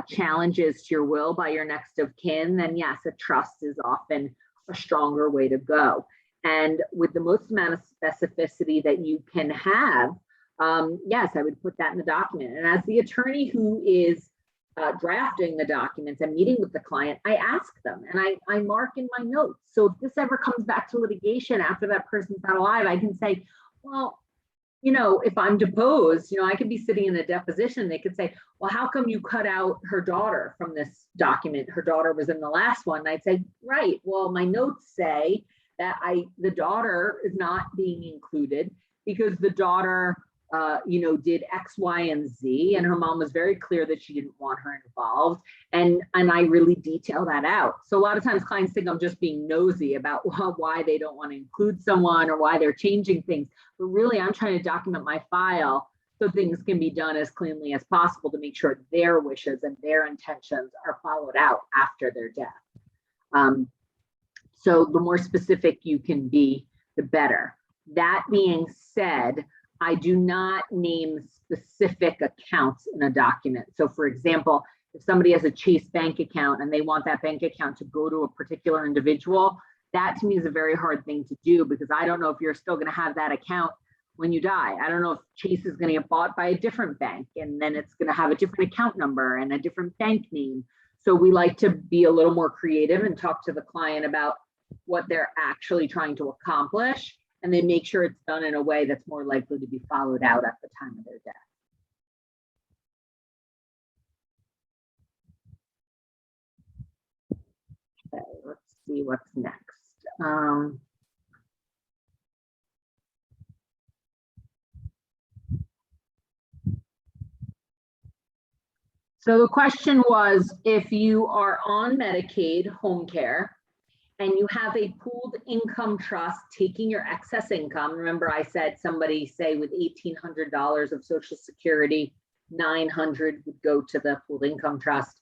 B: challenges to your will by your next of kin, then yes, a trust is often a stronger way to go. And with the most amount of specificity that you can have, yes, I would put that in the document. And as the attorney who is drafting the documents and meeting with the client, I ask them and I mark in my notes. So if this ever comes back to litigation after that person's not alive, I can say, well, if I'm deposed, I could be sitting in a deposition. They could say, well, how come you cut out her daughter from this document? Her daughter was in the last one. And I'd say, right, well, my notes say that the daughter is not being included because the daughter did X, Y, and Z, and her mom was very clear that she didn't want her involved. And I really detail that out. So a lot of times clients think I'm just being nosy about why they don't want to include someone or why they're changing things. But really, I'm trying to document my file so things can be done as cleanly as possible to make sure their wishes and their intentions are followed out after their death. So the more specific you can be, the better. That being said, I do not name specific accounts in a document. So for example, if somebody has a Chase bank account and they want that bank account to go to a particular individual, that to me is a very hard thing to do because I don't know if you're still going to have that account when you die. I don't know if Chase is going to get bought by a different bank and then it's going to have a different account number and a different bank name. So we like to be a little more creative and talk to the client about what they're actually trying to accomplish, and then make sure it's done in a way that's more likely to be followed out at the time of their death. Okay, let's see what's next. So the question was, if you are on Medicaid home care and you have a pooled income trust taking your excess income. Remember, I said somebody, say, with $1,800 of Social Security, 900 would go to the pooled income trust.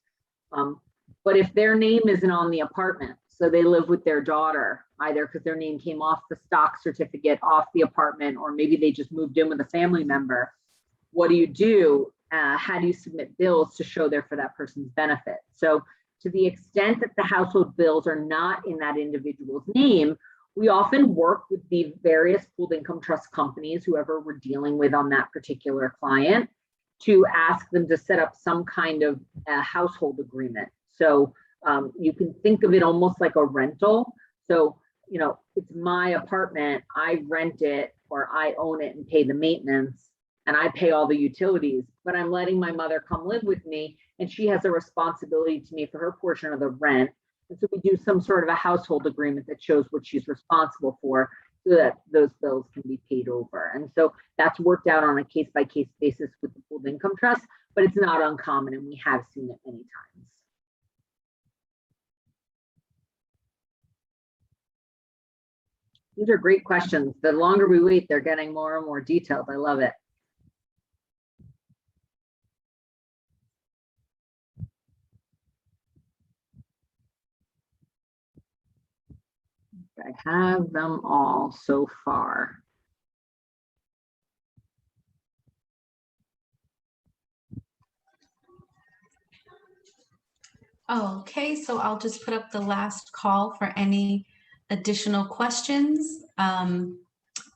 B: But if their name isn't on the apartment, so they live with their daughter, either because their name came off the stock certificate, off the apartment, or maybe they just moved in with a family member, what do you do? How do you submit bills to show they're for that person's benefit? So to the extent that the household bills are not in that individual's name, we often work with the various pooled income trust companies, whoever we're dealing with on that particular client, to ask them to set up some kind of household agreement. So you can think of it almost like a rental. So, you know, it's my apartment, I rent it, or I own it and pay the maintenance, and I pay all the utilities, but I'm letting my mother come live with me, and she has a responsibility to me for her portion of the rent. And so we do some sort of a household agreement that shows what she's responsible for, so that those bills can be paid over. And so that's worked out on a case-by-case basis with the pooled income trust, but it's not uncommon, and we have seen it many times. These are great questions. The longer we wait, they're getting more and more detailed. I love it. I have them all so far.
A: Okay, so I'll just put up the last call for any additional questions.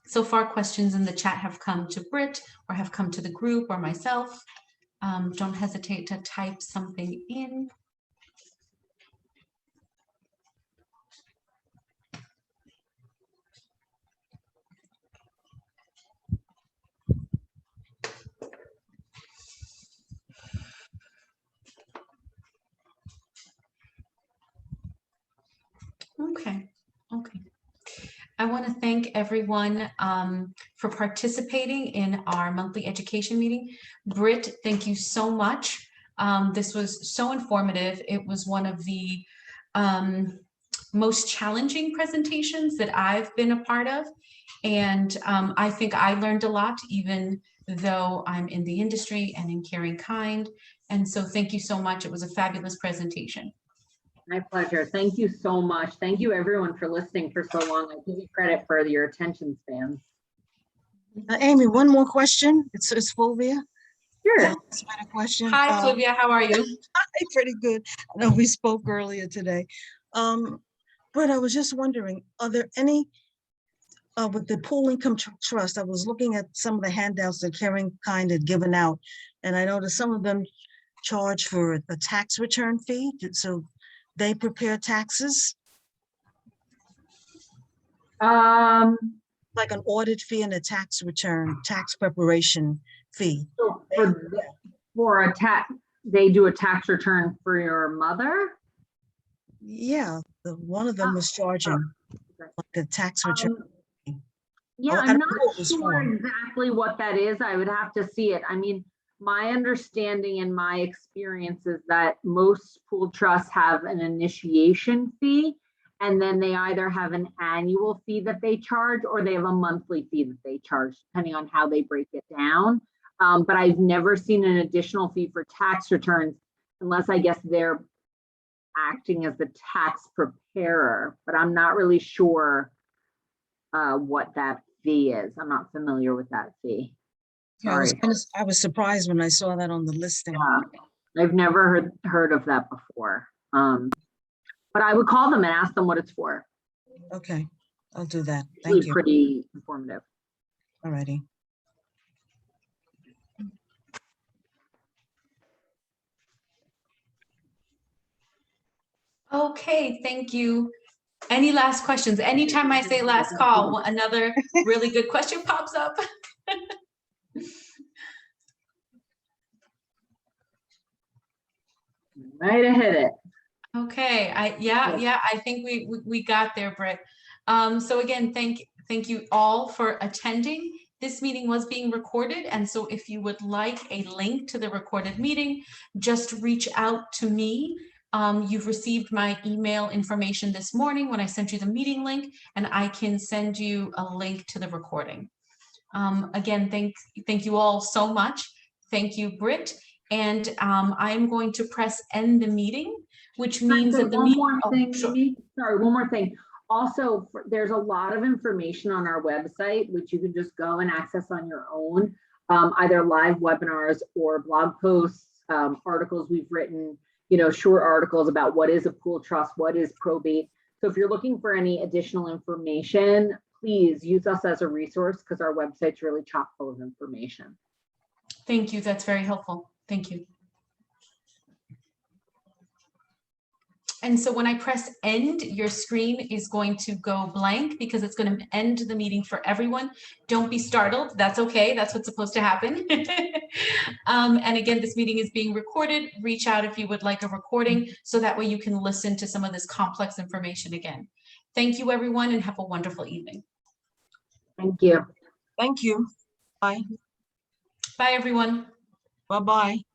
A: So far, questions in the chat have come to Britt or have come to the group or myself. Don't hesitate to type something in. Okay. I want to thank everyone for participating in our monthly education meeting. Britt, thank you so much. This was so informative. It was one of the most challenging presentations that I've been a part of. And I think I learned a lot, even though I'm in the industry and in Caring Kind. And so thank you so much. It was a fabulous presentation.
B: My pleasure. Thank you so much. Thank you everyone for listening for so long. I give you credit for your attention spans.
F: Amy, one more question. It's Fulvia.
B: Sure.
F: It's a question.
A: Hi, Fulvia. How are you?
F: Hi, pretty good. I know we spoke earlier today. But I was just wondering, are there any, with the pool income trust, I was looking at some of the handouts that Caring Kind had given out, and I noticed some of them charge for a tax return fee. So they prepare taxes, like an audit fee and a tax return, tax preparation fee.
B: So for a tax, they do a tax return for your mother?
F: Yeah, one of them was charging like a tax return.
B: Yeah,
F: I
B: I'm
F: don't
B: not
F: know what it was
B: sure
F: for.
B: exactly what that is. I would have to see it. I mean, my understanding and my experience is that most pool trusts have an initiation fee, and then they either have an annual fee that they charge, or they have a monthly fee that they charge, depending on how they break it down. But I've never seen an additional fee for tax returns, unless I guess they're acting as the tax preparer, but I'm not really sure what that fee is. I'm not familiar with that fee.
F: Yeah,
B: Sorry.
F: I was surprised when I saw that on the listing.
B: I've never heard of that before. But I would call them and ask them what it's for.
F: Okay, I'll do that.
B: It's
F: Thank you.
B: pretty informative.
F: Alrighty.
A: Okay, thank you. Any last questions? Anytime I say last call, another really good question pops up.
B: Right ahead it.
A: Okay, I think we got there, Britt. So again, thank you all for attending. This meeting was being recorded, and so if you would like a link to the recorded meeting, just reach out to me You've received my email information this morning when I sent you the meeting link, and I can send you a link to the recording. Again, thank you all so much. Thank you, Britt. And I'm going to press end the meeting, which means that the
B: One
A: meeting.
B: more
A: Oh,
B: thing,
A: sure.
B: Amy. Sorry, one more thing. Also, there's a lot of information on our website, which you can just go and access on your own, either live webinars or blog posts, articles we've written, short articles about what is a pool trust, what is probate. So if you're looking for any additional information, please use us as a resource because our website's really chock full of information.
A: Thank you. That's very helpful. Thank you. And so when I press end, your screen is going to go blank because it's going to end the meeting for everyone. Don't be startled. That's okay. That's what's supposed to happen. And again, this meeting is being recorded. Reach out if you would like a recording so that way you can listen to some of this complex information again. Thank you, everyone, and have a wonderful evening.
B: Thank you.
F: Thank you. Bye.
A: Bye, everyone.
F: Bye-bye.